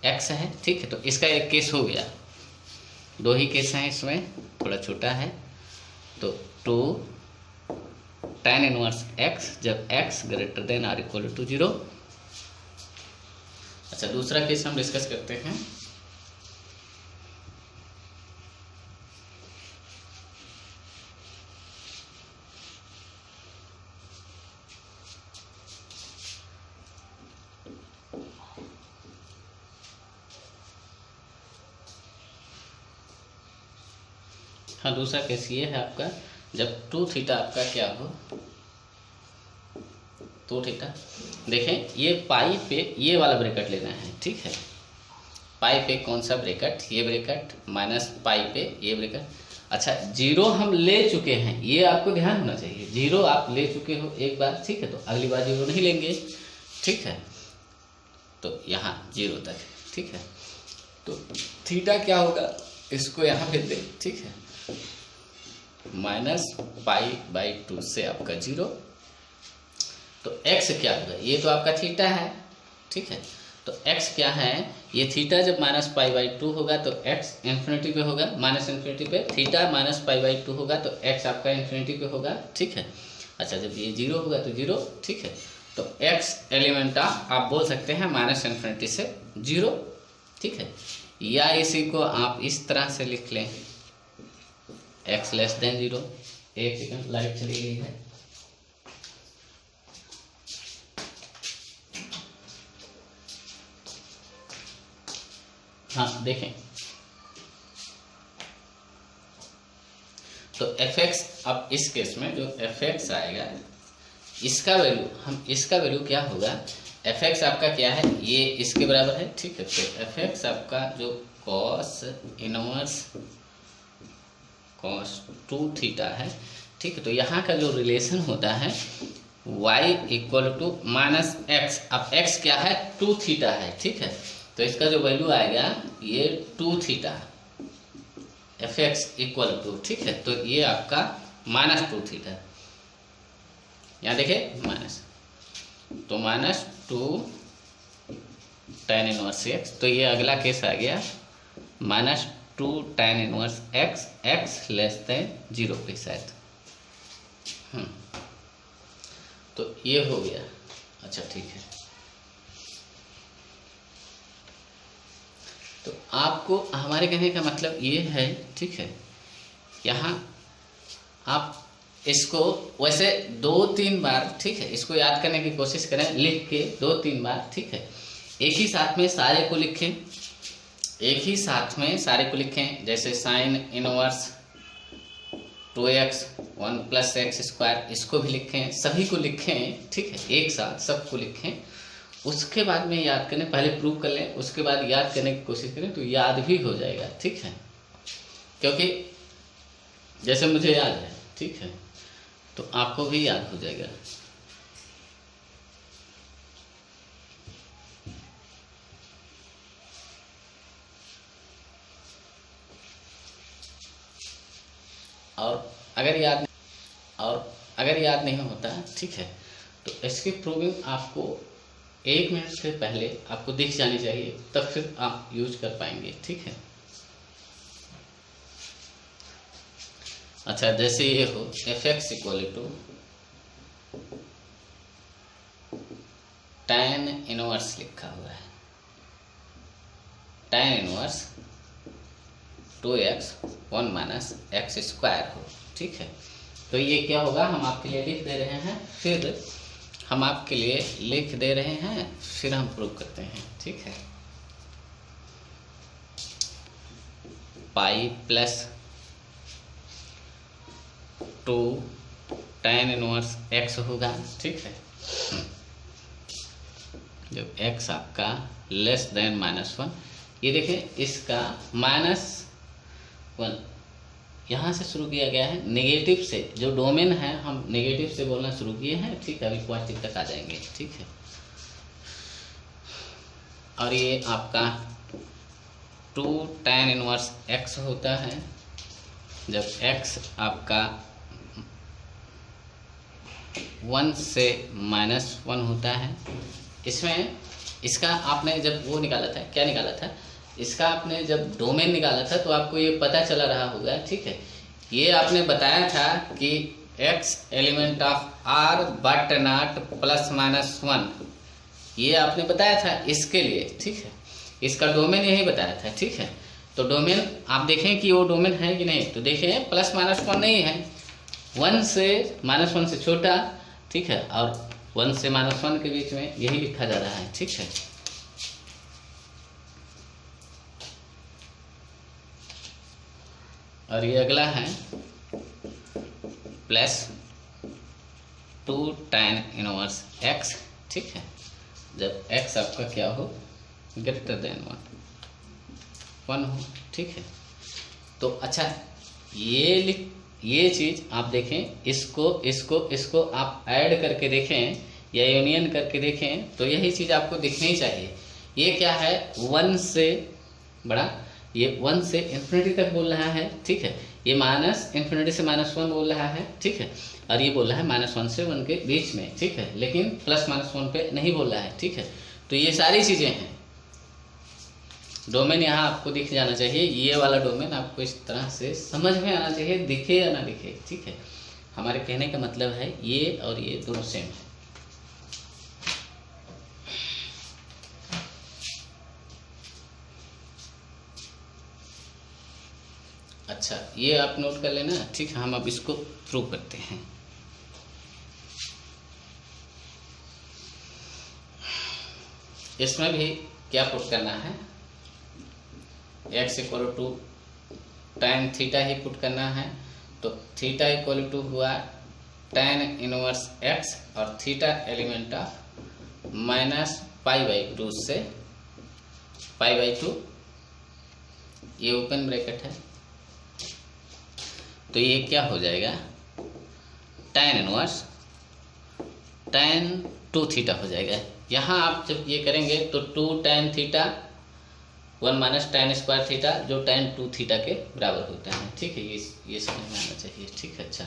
S1: x है, ठीक है। तो इसका एक केस हो गया, 2 ही केस हैं इसमें, थोड़ा छोटा है। तो 2 tan इनवर्स x जब x greater than or equal to 0। अच्छा, दूसरा केस हम डिस्कस करते हैं। हाँ, दूसरा केस ये है आपका, जब 2 थीटा आपका क्या हो, 2 थीटा, देखें ये पाई पे ये वाला ब्रैकेट लेना है, ठीक है। पाई पे कौन सा ब्रैकेट, ये ब्रैकेट, माइनस पाई पे ये ब्रैकेट, अच्छा, जीरो हम ले चुके हैं, ये आपको ध्यान होना चाहिए। जीरो आप ले चुके हो एक बार, ठीक है, तो अगली बार जीरो नहीं लेंगे, ठीक है। तो यहाँ जीरो तक, ठीक है। तो थीटा क्या होगा, इसको यहाँ पे दे, ठीक है, -π/2 से आपका जीरो। तो x क्या होगा, ये तो आपका थीटा है, ठीक है। तो x क्या है, ये थीटा जब -π/2 होगा तो x इन्फिनिटी पे होगा, -इन्फिनिटी पे, थीटा -π/2 होगा तो x आपका इन्फिनिटी पे होगा, ठीक है। अच्छा, जब ये जीरो होगा तो जीरो, ठीक है। तो x एलिमेंट ऑफ आप बोल सकते हैं -इन्फिनिटी से जीरो, ठीक है। या इसी को आप इस तरह से लिख लें, x <0। एक सेकंड, लाइट चली गई है। हाँ देखें, तो fx, अब इस केस में जो fx आएगा, इसका वैल्यू, हम इसका वैल्यू क्या होगा, fx आपका क्या है, ये इसके बराबर है, ठीक है। तो fx आपका जो cos इनवर्स cos 2 थीटा है, ठीक है। तो यहाँ का जो रिलेशन होता है y = -x, अब x क्या है, 2 थीटा है, ठीक है। तो इसका जो वैल्यू आएगा ये 2 थीटा, fx = ठीक है। तो ये आपका -2 थीटा, यहाँ देखिए माइनस, तो -2 tan इनवर्स x। तो ये अगला केस आ गया -2 tan इनवर्स x, x <0 पे शायद, तो ये हो गया। अच्छा ठीक है, तो आपको हमारे कहने का मतलब ये है, ठीक है। यहाँ आप इसको वैसे 2-3 बार, ठीक है, इसको याद करने की कोशिश करें, लिख के 2-3 बार, ठीक है। एक ही साथ में सारे को लिखें, एक ही साथ में सारे को लिखें, जैसे साइन इनवर्स 2x 1 + x², इसको भी लिखें, सभी को लिखें, ठीक है, एक साथ सबको लिखें। उसके बाद में याद करें, पहले प्रूव कर लें, उसके बाद याद करने की कोशिश करें, तो याद भी हो जाएगा, ठीक है। क्योंकि जैसे मुझे याद है, ठीक है, तो आपको भी याद हो जाएगा। और अगर याद नहीं होता, ठीक है, तो इसकी प्रूविंग आपको 1 मिनट से पहले आपको दिख जानी चाहिए, तब फिर आप यूज कर पाएंगे, ठीक है। अच्छा, जैसे ये हो fx = tan इनवर्स लिखा हुआ है, tan इनवर्स 2x 1 - x² हो, ठीक है। तो ये क्या होगा, हम आपके लिए लिख दे रहे हैं, फिर हम आपके लिए लिख दे रहे हैं, फिर हम प्रूव करते हैं, ठीक है। पाई +2 tan इनवर्स x होगा, ठीक है। जब x आपका <(-1), ये देखें, इसका -1 यहाँ से शुरू किया गया है, नेगेटिव से, जो डोमेन है हम नेगेटिव से बोलना शुरू किए हैं, ठीक है। अभी पॉजिटिव तक आ जाएंगे, ठीक है। और ये आपका 2 tan इनवर्स x होता है, जब x आपका 1 से -1 होता है। इसमें इसका आपने जब वो निकाला था, क्या निकाला था, इसका आपने जब डोमेन निकाला था तो आपको ये पता चला रहा होगा, ठीक है। ये आपने बताया था कि x element of R but not +-1, ये आपने बताया था इसके लिए, ठीक है। इसका डोमेन यही बताया था, ठीक है। तो डोमेन आप देखें कि वो डोमेन है कि नहीं, तो देखें +-1 नहीं है, 1 से -1 से छोटा, ठीक है, और 1 से -1 के बीच में यही लिखा जा रहा है, ठीक है। और ये अगला है +2 tan इनवर्स x, ठीक है, जब x आपका क्या हो, >1 हो, ठीक है। तो अच्छा, ये चीज़ आप देखें, इसको आप ऐड करके देखें या यूनियन करके देखें तो यही चीज़ आपको दिखनी चाहिए। ये क्या है, 1 से बड़ा, ये 1 से इन्फिनिटी तक बोल रहा है, ठीक है। ये माइनस इन्फिनिटी से -1 बोल रहा है, ठीक है। और ये बोल रहा है -1 से 1 के बीच में, ठीक है, लेकिन +-1 पे नहीं बोल रहा है, ठीक है। तो ये सारी चीज़ें हैं। डोमेन यहाँ आपको दिख जाना चाहिए, ये वाला डोमेन आपको इस तरह से समझ में आना चाहिए, दिखे या ना दिखे, ठीक है। हमारे कहने का मतलब है ये और ये दोनों सेम है। अच्छा, ये आप नोट कर लेना, ठीक है। हम अब इसको प्रूव करते हैं। इसमें भी क्या पुट करना है, x = tan थीटा ही पुट करना है। तो थीटा = हुआ tan इनवर्स x और थीटा एलिमेंट ऑफ -π/2 से π/2, ये ओपन ब्रैकेट है। तो ये क्या हो जाएगा, tan इनवर्स tan 2 थीटा हो जाएगा। यहाँ आप जब ये करेंगे तो 2 tan theta 1 - tan square theta जो tan 2 थीटा के बराबर होता है, ठीक है। ये समझ में आना चाहिए, ठीक है। अच्छा,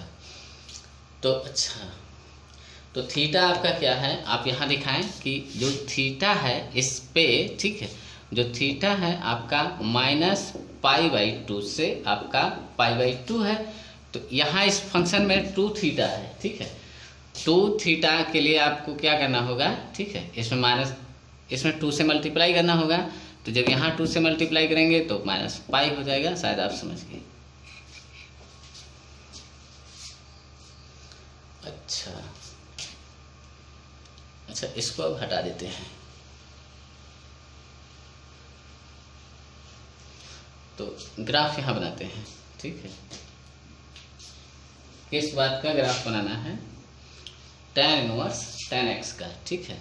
S1: तो थीटा आपका क्या है, आप यहाँ दिखाएं कि जो थीटा है इस पे, ठीक है, जो थीटा है आपका -π/2 से आपका π/2 है। तो यहाँ इस फंक्शन में 2 थीटा है, ठीक है। 2 थीटा के लिए आपको क्या करना होगा, ठीक है, इसमें 2 से मल्टीप्लाई करना होगा। तो जब यहाँ 2 से मल्टीप्लाई करेंगे तो -π हो जाएगा, शायद आप समझ गए। अच्छा, इसको अब हटा देते हैं। तो ग्राफ यहाँ बनाते हैं, ठीक है। किस बात का ग्राफ बनाना है, tan इनवर्स tan x का, ठीक है।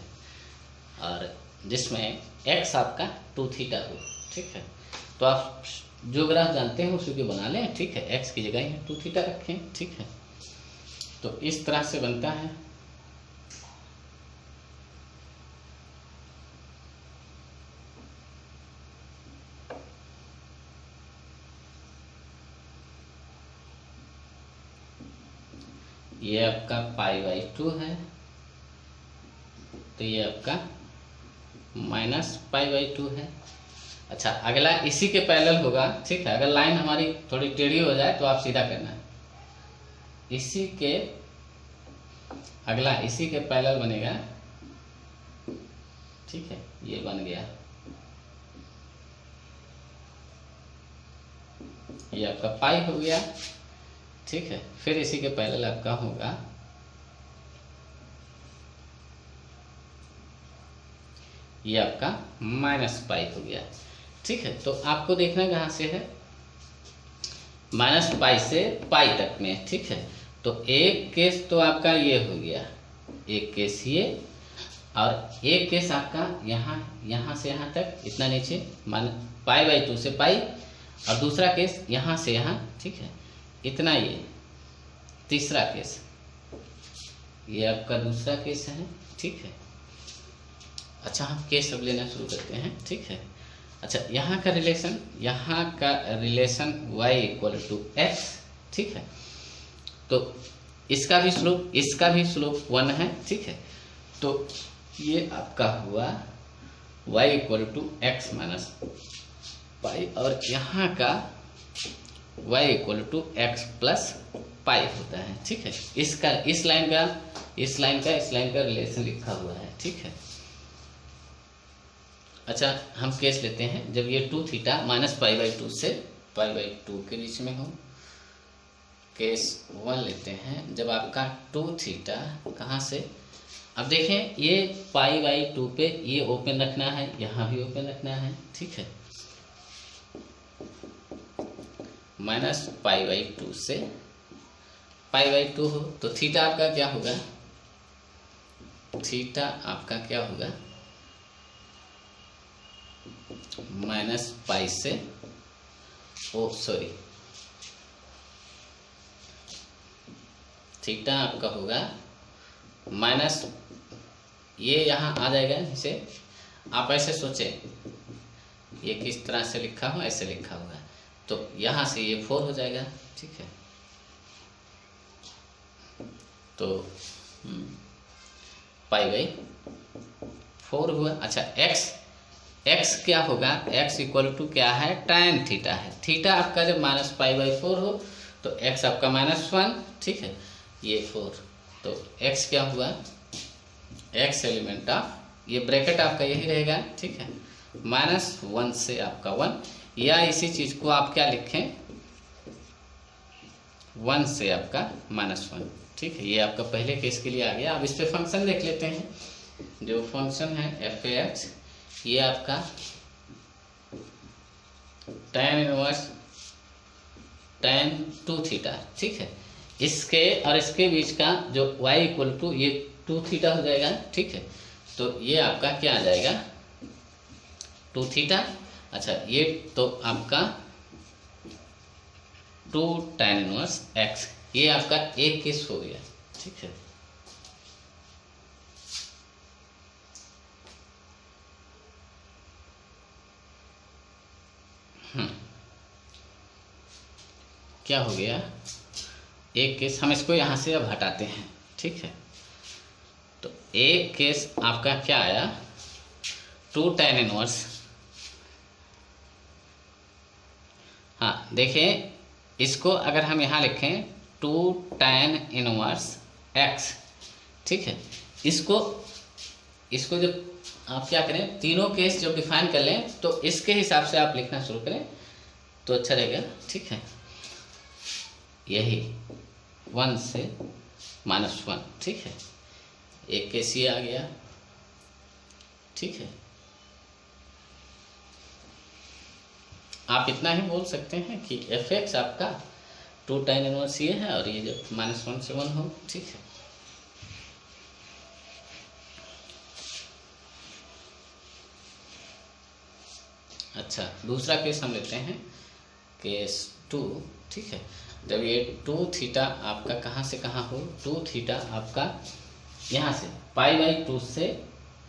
S1: और जिसमें x आपका 2 थीटा हो, ठीक है। तो आप जो ग्राफ जानते हैं उसी को बना लें, ठीक है। x की जगह यहाँ 2 थीटा रखें, ठीक है। तो इस तरह से बनता है। ये आपका π/2 है, तो ये आपका -π/2 है। अच्छा, अगला इसी के पैरेलल होगा, ठीक है। अगर लाइन हमारी थोड़ी टेढ़ी हो जाए तो आप सीधा करना है। अगला इसी के पैरेलल बनेगा, ठीक है। ये बन गया, ये आपका पाई हो गया, ठीक है। फिर इसी के पैरेलल आपका होगा ये आपका -π हो गया, ठीक है। तो आपको देखना कहाँ से है, -π से π तक में, ठीक है। तो एक केस तो आपका ये हो गया, एक केस ये, और एक केस आपका यहाँ से यहाँ तक, इतना नीचे π/2 से π, और दूसरा केस यहाँ से यहाँ, ठीक है, इतना। ये तीसरा केस, ये आपका दूसरा केस है, ठीक है। अच्छा, हम केस अब लेना शुरू करते हैं, ठीक है। अच्छा, यहाँ का रिलेशन y = x, ठीक है। तो इसका भी स्लोप 1 है, ठीक है। तो ये आपका हुआ y = x - π, और यहाँ का y = x + π होता है, ठीक है। इस लाइन का रिलेशन लिखा हुआ है, ठीक है। अच्छा, हम केस लेते हैं जब ये 2 थीटा -π/2 से π/2 के बीच में हो। केस 1 लेते हैं, जब आपका 2 थीटा कहाँ से, अब देखें ये π/2 पे ये ओपन रखना है, यहाँ भी ओपन रखना है, ठीक है। -π/2 से π/2 हो तो थीटा आपका क्या होगा, थीटा आपका क्या होगा, -π से थीटा आपका होगा माइनस, ये यहाँ आ जाएगा। इसे आप ऐसे सोचें, ये किस तरह से लिखा हो, ऐसे लिखा होगा, तो यहाँ से ये 4 हो जाएगा, ठीक है। तो π/4 हुआ। अच्छा, x क्या होगा, x इक्वल टू क्या है, tan थीटा है। थीटा आपका जब -π/4 हो तो x आपका -1, ठीक है, ये 4, तो x क्या हुआ, x एलिमेंट ऑफ, ये ब्रैकेट आपका यही रहेगा, ठीक है, -1 से आपका 1, या इसी चीज को आप क्या लिखें, 1 से आपका -1, ठीक है। ये आपका पहले केस के लिए आ गया। अब इस पे फंक्शन देख लेते हैं। जो फंक्शन है f(x), ये आपका tan 2 थीटा, ठीक है। इसके और इसके बीच का जो y इक्वल टू ये 2 थीटा हो जाएगा, ठीक है। तो ये आपका क्या आ जाएगा, 2 थीटा। अच्छा, ये तो आपका 2 tan 1x, ये आपका एक केस हो गया, ठीक है। क्या हो गया, एक केस। हम इसको यहाँ से अब हटाते हैं, ठीक है। तो एक केस आपका क्या आया, 2 tan 1। हाँ देखें, इसको अगर हम यहाँ लिखें 2 tan 1x, ठीक है। इसको जब आप क्या करें, तीनों केस जब डिफाइन कर लें तो इसके हिसाब से आप लिखना शुरू करें तो अच्छा रहेगा, ठीक है। यही 1 से -1, ठीक है, एक केस ये आ गया, ठीक है। आप इतना ही बोल सकते हैं कि f(x) आपका 2 tan 1 ये है, और ये जब -1 से 1 हो, ठीक है। अच्छा, दूसरा केस हम लेते हैं, केस 2, ठीक है। जब ये 2 थीटा आपका कहाँ से कहाँ हो, 2 थीटा आपका यहाँ से π/2 से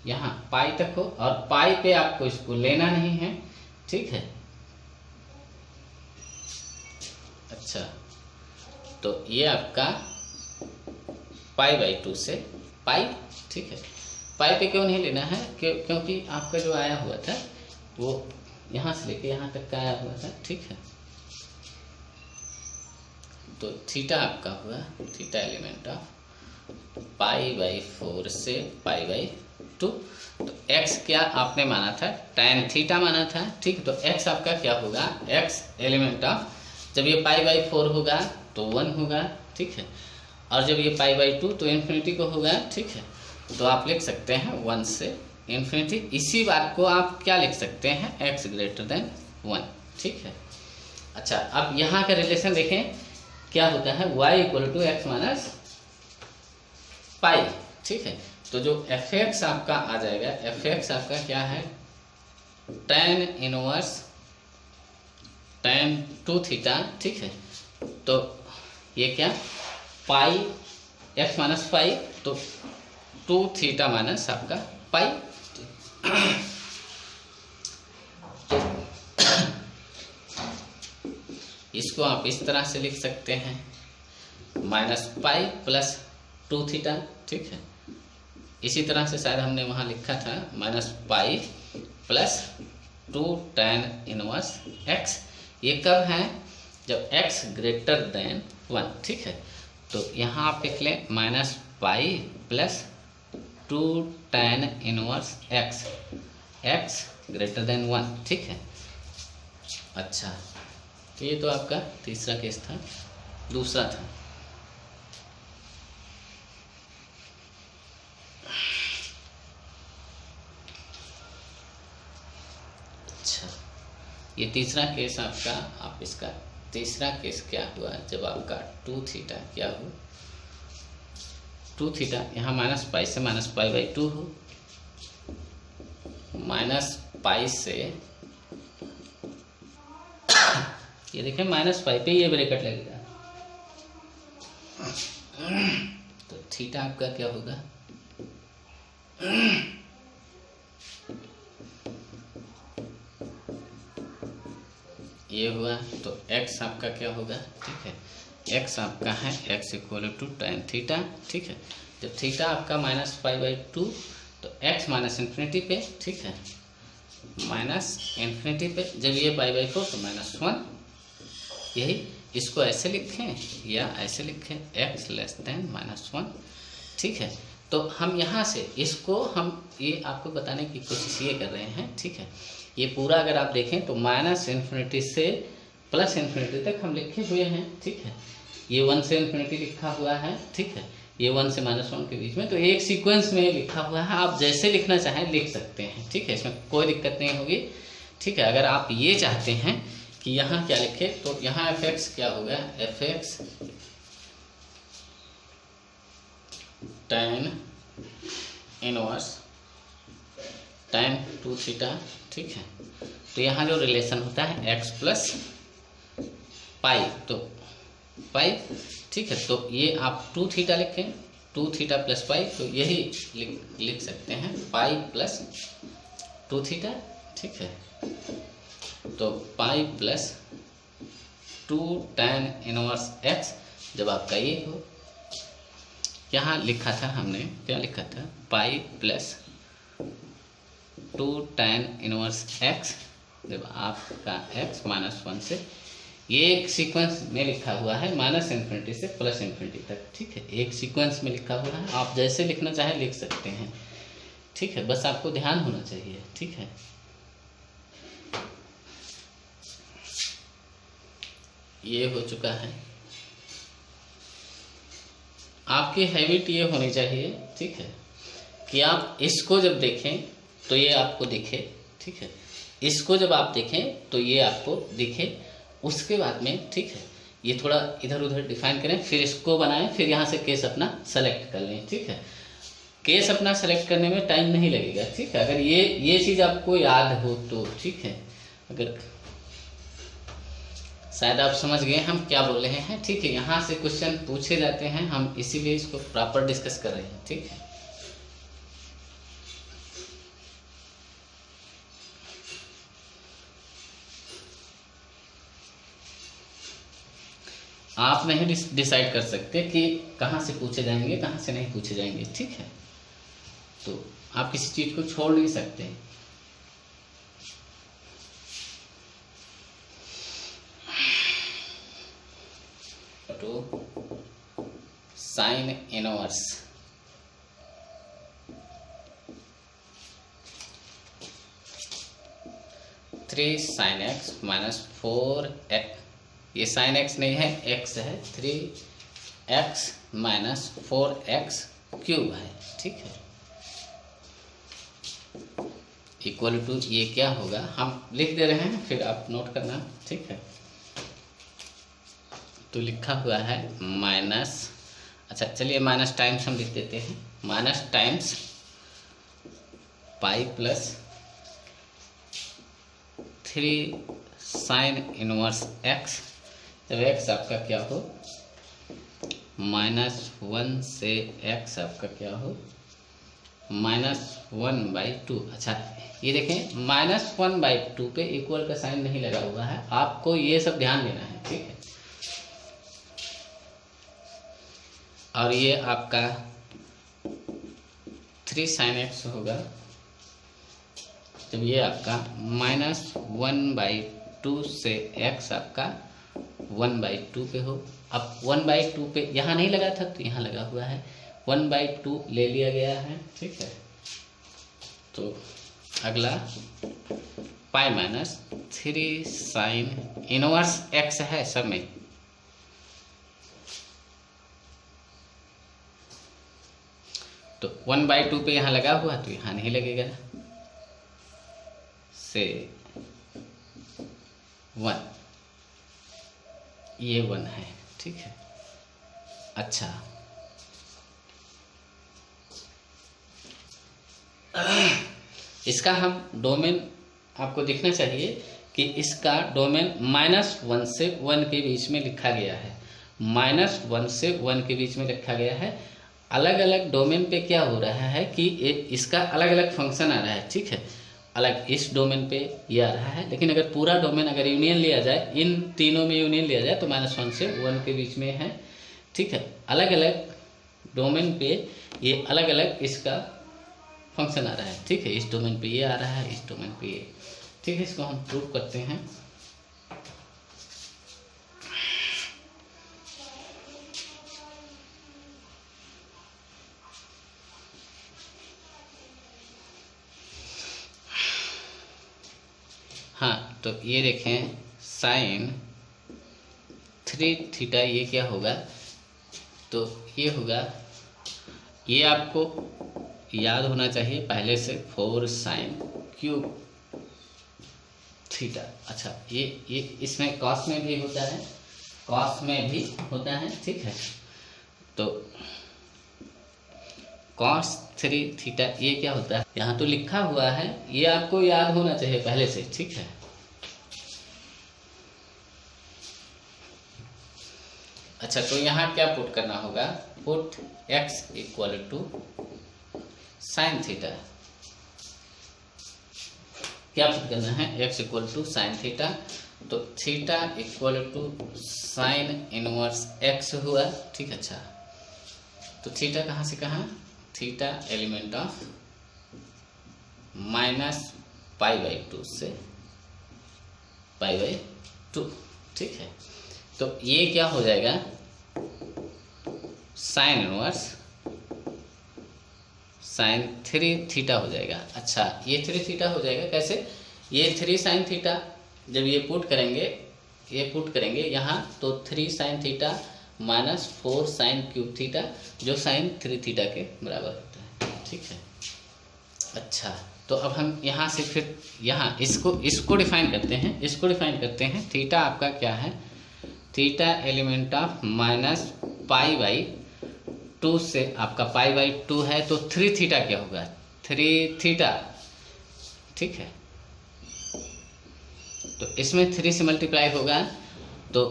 S1: यहाँ पाई तक हो, और पाई पे आपको इसको लेना नहीं है, ठीक है। अच्छा, तो ये आपका π/2 से पाई, ठीक है। पाई पे क्यों नहीं लेना है, क्योंकि आपका जो आया हुआ था वो यहाँ से लेके यहाँ तक का आया हुआ था, ठीक है। तो थीटा आपका हुआ, थीटा एलिमेंट ऑफ π/4 से π/2। तो x क्या आपने माना था, tan थीटा माना था, ठीक। तो x आपका क्या होगा, x एलिमेंट ऑफ, जब ये π/4 होगा तो 1 होगा, ठीक है, और जब ये π/2 तो इन्फिनिटी को होगा, ठीक है। तो आप लिख सकते हैं 1 से इन्फिनिटी। इसी बात को आप क्या लिख सकते हैं, x > 1, ठीक है। अच्छा, अब यहाँ का रिलेशन देखें क्या होता है, y = x - पाई, ठीक है। तो जो f(x) आपका आ जाएगा, f(x) आपका क्या है, tan 2 थीटा, ठीक है। तो ये क्या, पाई, x - पाई, तो 2 थीटा माइनस आपका पाई। इसको आप इस तरह से लिख सकते हैं, -पाई + 2 थीटा, ठीक है। इसी तरह से शायद हमने वहाँ लिखा था -पाई + 2 tan 1x। ये कब है, जब x > 1, ठीक है। तो यहाँ आप लिख लें -पाई + 2 tan 1x, x > 1, ठीक है। अच्छा, तो ये तो आपका तीसरा केस था। दूसरा था, अच्छा, ये तीसरा केस आपका, आप इसका तीसरा केस क्या हुआ, जब आपका 2 थीटा क्या हो, 2 थीटा यहाँ -पाई से -π/2 हो, -पाई से, ये देखें -पाई पे ये ब्रैकेट लगेगा, तो थीटा आपका क्या होगा, ये हुआ। तो x आपका क्या होगा, ठीक है, x आपका है x equal to tan theta, ठीक है। जब थीटा आपका -π/2 तो x माइनस इन्फिनिटी पे, ठीक है, माइनस इन्फिनिटी पे, जब ये π/4 तो -1, यही इसको ऐसे लिखें या ऐसे लिखें, x लेस देन -1, ठीक है। तो हम यहाँ से इसको हम ये आपको बताने की कोशिश ये कर रहे हैं, ठीक है। ये पूरा अगर आप देखें तो -इन्फिनिटी से +इन्फिनिटी तक हम लिखे हुए हैं, ठीक है। ये 1 से इन्फिनिटी लिखा हुआ है, ठीक है, ये 1 से -1 के बीच में, तो एक सीक्वेंस में लिखा हुआ है। आप जैसे लिखना चाहें लिख सकते हैं, ठीक है, इसमें कोई दिक्कत नहीं होगी, ठीक है। अगर आप ये चाहते हैं कि यहाँ क्या लिखे तो यहाँ f(x) क्या होगा, f(x) tan inverse tan 2 theta, ठीक है। तो यहाँ जो रिलेशन होता है x प्लस पाई, तो पाई, ठीक है। तो ये आप 2 थीटा लिखें, 2 थीटा प्लस पाई, तो यही लिख सकते हैं पाई प्लस 2 थीटा, ठीक है। तो pi plus 2 tan inverse x, जब आपका ये हो, यहाँ लिखा था हमने, क्या लिखा था, pi plus 2 tan inverse x, जब आपका x -1 से, ये एक सीक्वेंस में लिखा हुआ है -इन्फिनिटी से +इन्फिनिटी तक, ठीक है, एक सीक्वेंस में लिखा हुआ है। आप जैसे लिखना चाहें लिख सकते हैं, ठीक है, बस आपको ध्यान होना चाहिए, ठीक है। ये हो चुका है। आपकी हैबिट ये होनी चाहिए, ठीक है, कि आप इसको जब देखें तो ये आपको दिखे, ठीक है, इसको जब आप देखें तो ये आपको दिखे, उसके बाद में, ठीक है, ये थोड़ा इधर उधर डिफाइन करें, फिर इसको बनाएं, फिर यहाँ से केस अपना सेलेक्ट कर लें, ठीक है। केस अपना सेलेक्ट करने में टाइम नहीं लगेगा, ठीक है, अगर ये चीज़ आपको याद हो तो, ठीक है। अगर शायद आप समझ गए हम क्या बोल रहे हैं, ठीक है। यहाँ से क्वेश्चन पूछे जाते हैं, हम इसीलिए इसको प्रॉपर डिस्कस कर रहे हैं, ठीक है। आप नहीं डिसाइड कर सकते कि कहाँ से पूछे जाएंगे, कहाँ से नहीं पूछे जाएंगे, ठीक है। तो आप किसी चीज़ को छोड़ नहीं सकते। तो sine inverse 3 sin x - 4x, ये sin x नहीं है, x है, 3x - 4x क्यूब है, ठीक है, इक्वल टू, ये क्या होगा हम लिख दे रहे हैं, फिर आप नोट करना, ठीक है। तो लिखा हुआ है माइनस, अच्छा चलिए माइनस टाइम्स हम लिख देते हैं, minus times pi plus 3 sin inverse x, जब x आपका क्या हो, -1 से x आपका क्या हो, -1/2। अच्छा ये देखें -1/2 पे इक्वल का साइन नहीं लगा हुआ है, आपको ये सब ध्यान देना है, ठीक है। और ये आपका 3 sin x होगा, जब ये आपका -1/2 से x आपका 1/2 पे हो। अब 1/2 पे यहाँ नहीं लगा था तो यहाँ लगा हुआ है, 1/2 ले लिया गया है, ठीक है। तो अगला पाई -3 sin इनवर्स x है सब में, तो 1/2 पे यहाँ लगा हुआ तो यहाँ नहीं लगेगा, से 1, ये 1 है, ठीक है। अच्छा इसका हम डोमेन आपको दिखना चाहिए कि इसका डोमेन -1 से 1 के बीच में लिखा गया है, -1 से 1 के बीच में रखा गया है। अलग अलग डोमेन पे क्या हो रहा है कि इसका अलग अलग फंक्शन आ रहा है, ठीक है। अलग इस डोमेन पे ये आ रहा है, लेकिन अगर पूरा डोमेन अगर यूनियन लिया जाए, इन तीनों में यूनियन लिया जाए तो -1 से 1 के बीच में है, ठीक है। अलग अलग डोमेन पे ये अलग अलग इसका फंक्शन आ रहा है, ठीक है। इस डोमेन पे ये आ रहा है, इस डोमेन पे ये, ठीक है। इसको हम प्रूव करते हैं। हाँ, तो ये देखें sin 3 थीटा ये क्या होगा, तो ये होगा, ये आपको याद होना चाहिए पहले से, 4 sin क्यूब थीटा। अच्छा, ये इसमें कॉस में भी होता है, कॉस में भी होता है, ठीक है। तो cos 3 थीटा ये क्या होता है, यहाँ तो लिखा हुआ है, ये आपको याद होना चाहिए पहले से, ठीक है। अच्छा, तो यहाँ क्या पुट करना होगा, put x equal to sine theta. क्या पुट करना है, x equal to sine theta, तो theta equal to sine inverse x हुआ, ठीक। अच्छा, तो थीटा कहाँ से कहाँ, थीटा एलिमेंट ऑफ -π/2 से π/2, ठीक है। तो ये क्या हो जाएगा, साइन इनवर्स साइन 3 थीटा हो जाएगा। अच्छा, ये 3 थीटा हो जाएगा कैसे, ये 3 साइन थीटा जब ये पुट करेंगे यहाँ, तो 3 sine theta -4 sine cube theta, जो साइन 3 थीटा के बराबर होता है, ठीक है। अच्छा, तो अब हम यहाँ से फिर यहाँ इसको डिफाइन करते हैं, थीटा आपका क्या है, थीटा एलिमेंट ऑफ -π/2 से आपका π/2 है, तो 3 थीटा क्या होगा, 3 थीटा, ठीक है। तो इसमें 3 से मल्टीप्लाई होगा, तो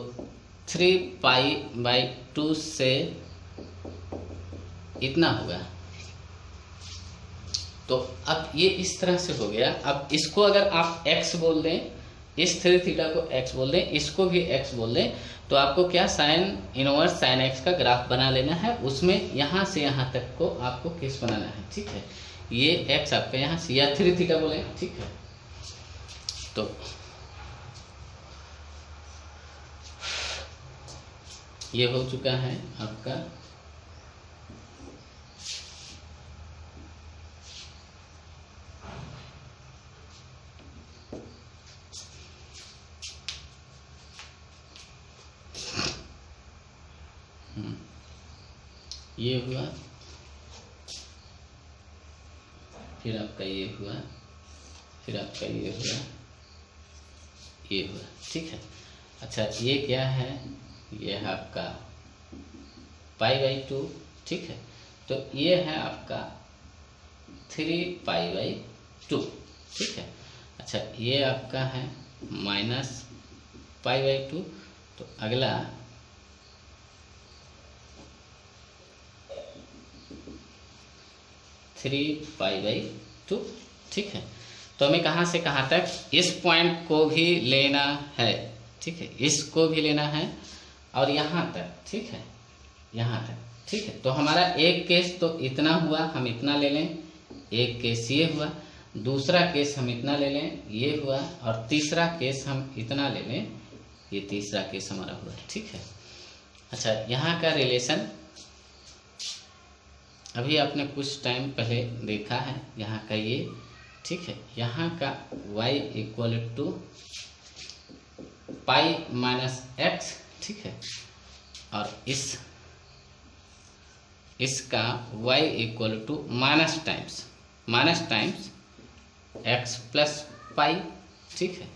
S1: 3π/2 से इतना होगा। तो अब ये इस तरह से हो गया। अब इसको अगर आप x बोल दें, इस 3 थीटा को x बोल दें, इसको भी x बोल दें, तो आपको क्या साइन इनवर्स साइन x का ग्राफ बना लेना है। उसमें यहाँ से यहाँ तक को आपको केस बनाना है, ठीक है। ये x आपका यहाँ से, या 3 थीटा बोले, ठीक है। तो ये हो चुका है आपका ये हुआ, फिर आपका ये हुआ, फिर आपका ये हुआ, ये हुआ, ठीक है। अच्छा, ये क्या है, ये है आपका π/2, ठीक है। तो ये है आपका 3π/2, ठीक है। अच्छा, ये आपका है -π/2, तो अगला π/2, ठीक है। तो हमें कहाँ से कहाँ तक, इस पॉइंट को भी लेना है, ठीक है, इसको भी लेना है, और यहाँ तक, ठीक है, यहाँ तक, ठीक है। तो हमारा एक केस तो इतना हुआ, हम इतना ले लें, एक केस ये हुआ, दूसरा केस हम इतना ले लें, ये हुआ, और तीसरा केस हम इतना ले लें, ये तीसरा केस हमारा हुआ, ठीक है। अच्छा, यहाँ का रिलेशन अभी आपने कुछ टाइम पहले देखा है, यहाँ का ये, ठीक है। यहाँ का y इक्वल टू π-x, ठीक है, और इसका y equal to minus times x plus pi, ठीक है,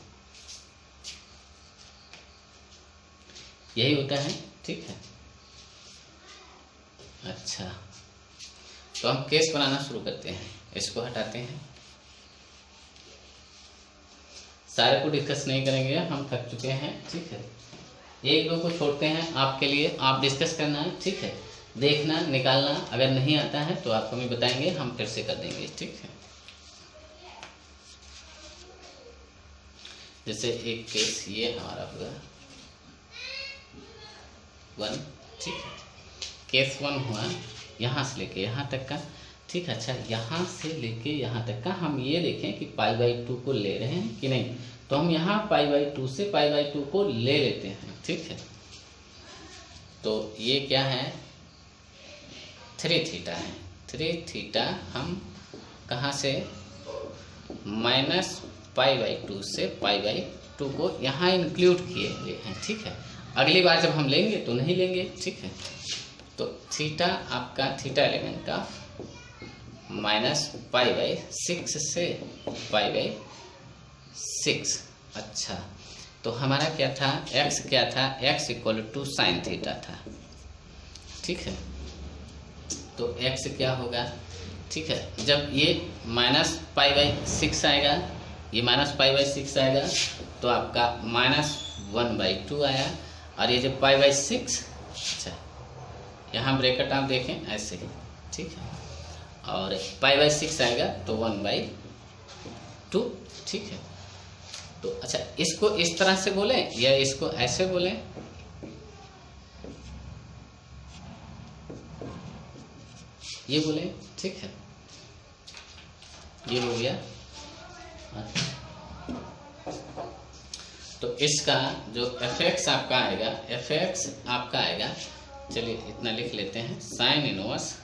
S1: यही होता है, ठीक है। अच्छा, तो हम केस बनाना शुरू करते हैं, इसको हटाते हैं, सारे को डिस्कस नहीं करेंगे, हम थक चुके हैं, ठीक है। एक दो को छोड़ते हैं आपके लिए, आप डिस्कस करना है, ठीक है, देखना निकालना, अगर नहीं आता है तो आप हमें बताएंगे, हम फिर से कर देंगे, ठीक है। जैसे एक केस ये हमारा होगा 1, ठीक है, केस 1 हुआ यहाँ से लेके यहाँ तक का, ठीक है। अच्छा, यहाँ से लेके यहाँ तक का हम ये देखें कि π/2 को ले रहे हैं कि नहीं, तो हम यहाँ π/2 से π/2 को ले लेते हैं, ठीक है। तो ये क्या है, 3 थीटा है, 3 थीटा हम कहाँ से -π/2 से π/2 को यहाँ इंक्लूड किए हुए हैं, ठीक है। अगली बार जब हम लेंगे तो नहीं लेंगे, ठीक है। तो थीटा आपका थीटा एलिमेंट का -π/6 से π/6। अच्छा, तो हमारा क्या था, x क्या था, x = sin थीटा था, ठीक है। तो x क्या होगा, ठीक है, जब ये -π/6 आएगा, ये -π/6 आएगा तो आपका -1/2 आया, और ये जब π/6, अच्छा यहाँ ब्रैकेट आप देखें ऐसे, ठीक है, और π/6 आएगा तो 1/2, ठीक है। तो अच्छा, इसको इस तरह से बोलें या इसको ऐसे बोलें, ये बोलें, ठीक है, ये हो गया। तो इसका जो fx आपका आएगा, fx आपका आएगा, चलिए इतना लिख लेते हैं, sin इनवर्स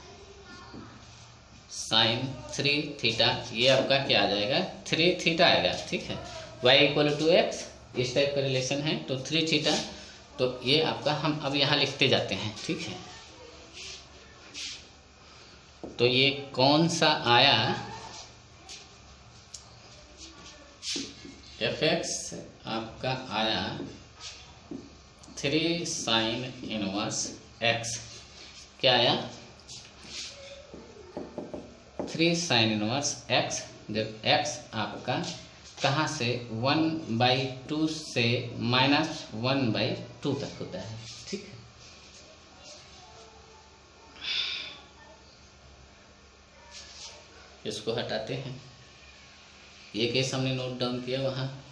S1: sin 3 थीटा, ये आपका क्या आ जाएगा, 3 थीटा आएगा, ठीक है। y = x, इस टाइप का रिलेशन है, तो 3 थीटा, तो ये आपका हम अब यहाँ लिखते जाते हैं, ठीक है। तो ये कौन सा आया, fx आपका आया 3 sin इनवर्स x, क्या आया, 3 sin इनवर्स x, जब x आपका कहाँ से 1/2 से -1/2 तक होता है, ठीक है। इसको हटाते हैं, ये केस हमने नोट डाउन किया वहाँ,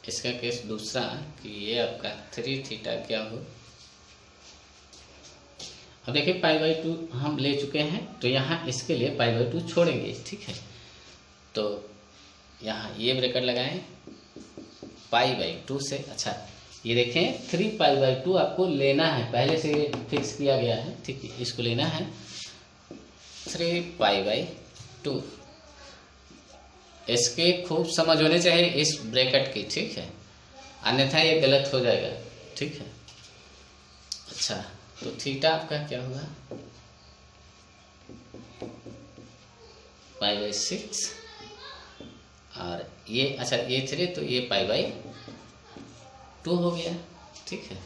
S1: इसका केस दूसरा कि ये आपका 3 थीटा क्या हो, अब देखिए π/2 हम ले चुके हैं, तो यहाँ इसके लिए π/2 छोड़ेंगे, ठीक है। तो यहाँ ये ब्रैकेट लगाएं π/2 से, अच्छा ये देखें 3π/2 आपको लेना है, पहले से ये फिक्स किया गया है, ठीक है, इसको लेना है 3π/2। इसके खूब समझ होने चाहिए इस ब्रैकेट की, ठीक है, अन्यथा ये गलत हो जाएगा, ठीक है। अच्छा, तो थीटा आपका क्या होगा, π/6, और ये अच्छा ये 3, तो ये π/2 हो गया, ठीक है।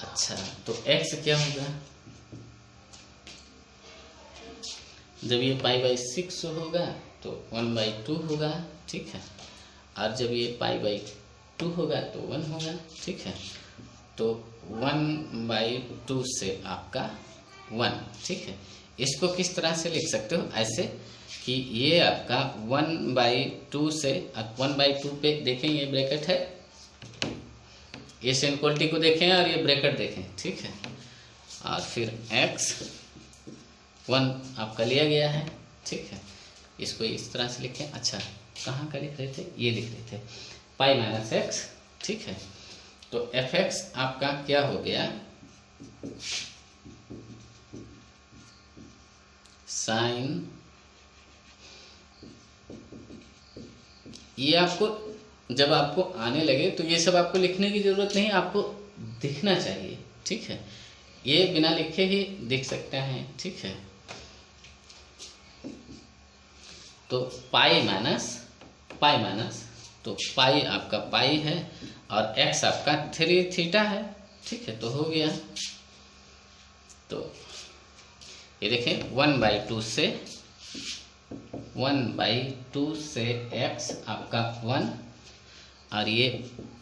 S1: अच्छा, तो x क्या होगा, जब ये π/6 होगा तो 1/2 होगा, ठीक है, और जब ये π/2 होगा तो 1 होगा, ठीक है। तो 1/2 से आपका 1, ठीक है। इसको किस तरह से लिख सकते हो, ऐसे कि ये आपका 1/2 से 1/2 पे देखें, ये ब्रैकेट है, इस इनक्वलिटी को देखें और ये ब्रैकेट देखें, ठीक है, और फिर x 1 आपका लिया गया है, ठीक है। इसको इस तरह से लिखें, अच्छा कहाँ का लिख रहे थे, ये लिख रहे थे π-x, ठीक है। तो fx आपका क्या हो गया, साइन, ये आपको जब आपको आने लगे तो ये सब आपको लिखने की जरूरत नहीं, आपको दिखना चाहिए, ठीक है, ये बिना लिखे ही दिख सकते हैं, ठीक है। तो पाई माइनस तो पाई आपका पाई है और x आपका 3 थीटा है, ठीक है, तो हो गया तो ये देखें 1/2 से 1/2 से x आपका 1 और ये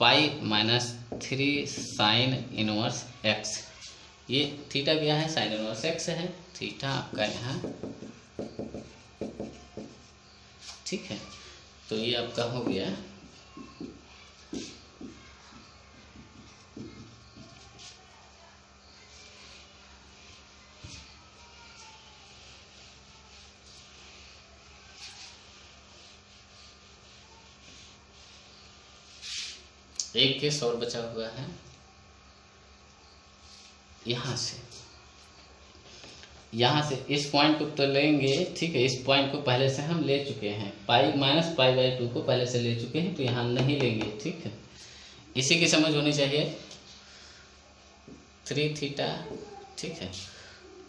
S1: π-3 साइन इनवर्स x, ये थीटा क्या है, साइन इनवर्स x है, थीटा आपका यहाँ, ठीक है। तो ये आपका हो गया एक केस और बचा हुआ है यहाँ से इस पॉइंट को तो लेंगे, ठीक है। इस पॉइंट को पहले से हम ले चुके हैं, π-π/2 को पहले से ले चुके हैं, तो यहाँ नहीं लेंगे, ठीक है। इसी की समझ होनी चाहिए 3 थीटा, ठीक है।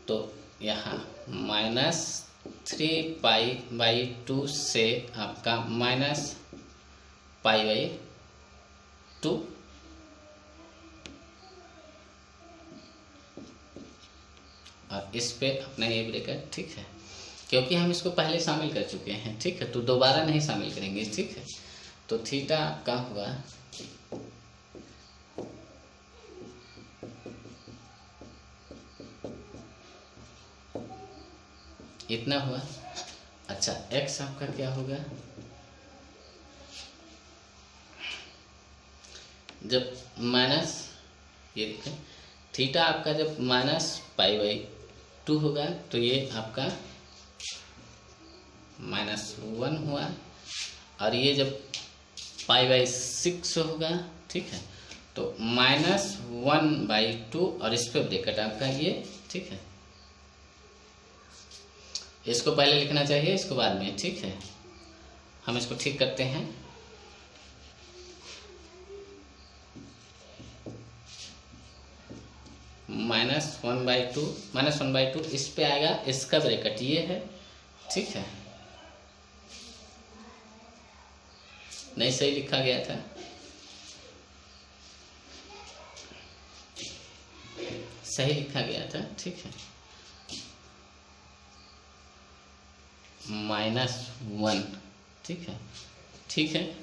S1: तो यहाँ -3π/2 से आपका -π/2 और इस पे अपना ये ब्रैकेट, ठीक है, क्योंकि हम इसको पहले शामिल कर चुके हैं, ठीक है, तो दोबारा नहीं शामिल करेंगे, ठीक है। तो थीटा आपका हुआ इतना हुआ। अच्छा, x आपका क्या होगा, जब माइनस, ये देखें थीटा आपका जब -π/2 होगा तो ये आपका -1 हुआ, और ये जब π/6 होगा, ठीक है, तो -1/2 और इस पे ब्रैकेट आपका ये, ठीक है। इसको पहले लिखना चाहिए, इसको बाद में, ठीक है। हम इसको ठीक करते हैं। -1/2 इस पे आएगा, इसका ब्रैकेट ये है, ठीक है। नहीं, सही लिखा गया था, सही लिखा गया था, ठीक है। -1, ठीक है, ठीक है।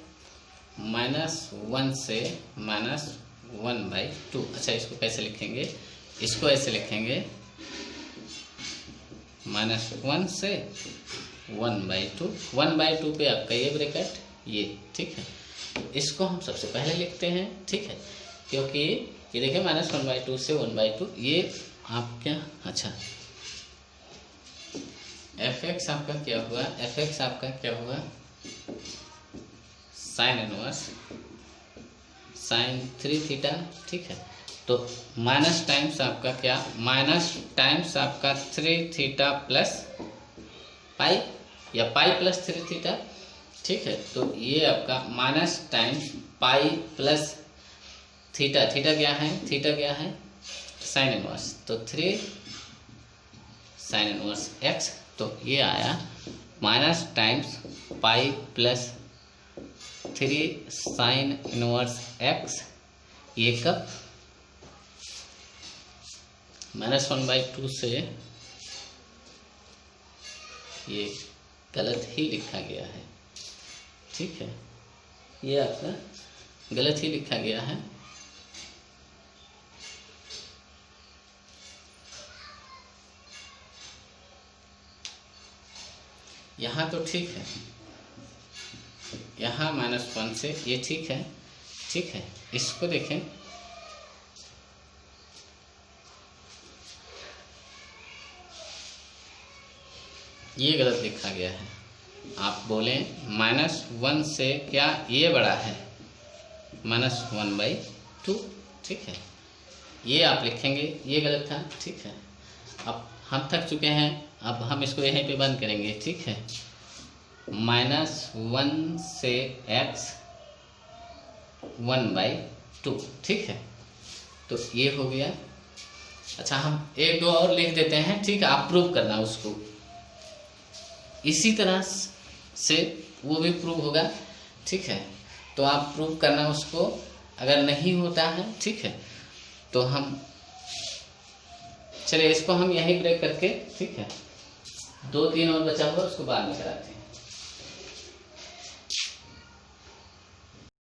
S1: -1 से -1/2। अच्छा, इसको कैसे लिखेंगे, इसको ऐसे लिखेंगे -1 से 1/2, 1/2 पे आपका ये ब्रैकेट ये, ठीक है। इसको हम सबसे पहले लिखते हैं, ठीक है, क्योंकि ये देखिए -1/2 से 1/2 ये आप क्या, अच्छा fx आपका क्या हुआ, fx आपका क्या हुआ, साइन इनवर्स sin 3 थीटा, ठीक है। तो माइनस टाइम्स आपका क्या, माइनस टाइम्स आपका 3 थीटा प्लस पाई या पाई प्लस 3 थीटा, ठीक है। तो ये आपका minus times pi plus theta, theta क्या है, थीटा क्या है, साइन इनवर्स, तो 3 साइन इनवर्स x, तो ये आया minus times pi plus 3 sign inverse x। ये कब -1/2 से, ये गलत ही लिखा गया है, ठीक है, ये आपका गलत ही लिखा गया है। यहाँ तो ठीक है, यहाँ -1 से ये ठीक है, ठीक है। इसको देखें, ये गलत लिखा गया है। आप बोलें -1 से क्या ये बड़ा है, -1/2, ठीक है, ये आप लिखेंगे, ये गलत था, ठीक है। अब हम थक चुके हैं, अब हम इसको यहीं पे बंद करेंगे, ठीक है। -1 से x 1/2, ठीक है, तो ये हो गया। अच्छा, हम एक दो और लिख देते हैं, ठीक है, आप प्रूव करना उसको, इसी तरह से वो भी प्रूव होगा, ठीक है। तो आप प्रूव करना उसको, अगर नहीं होता है, ठीक है, तो हम चलिए इसको हम यहीं ब्रेक करके, ठीक है, 2-3 और बचा हुआ उसको बाद में कराते हैं।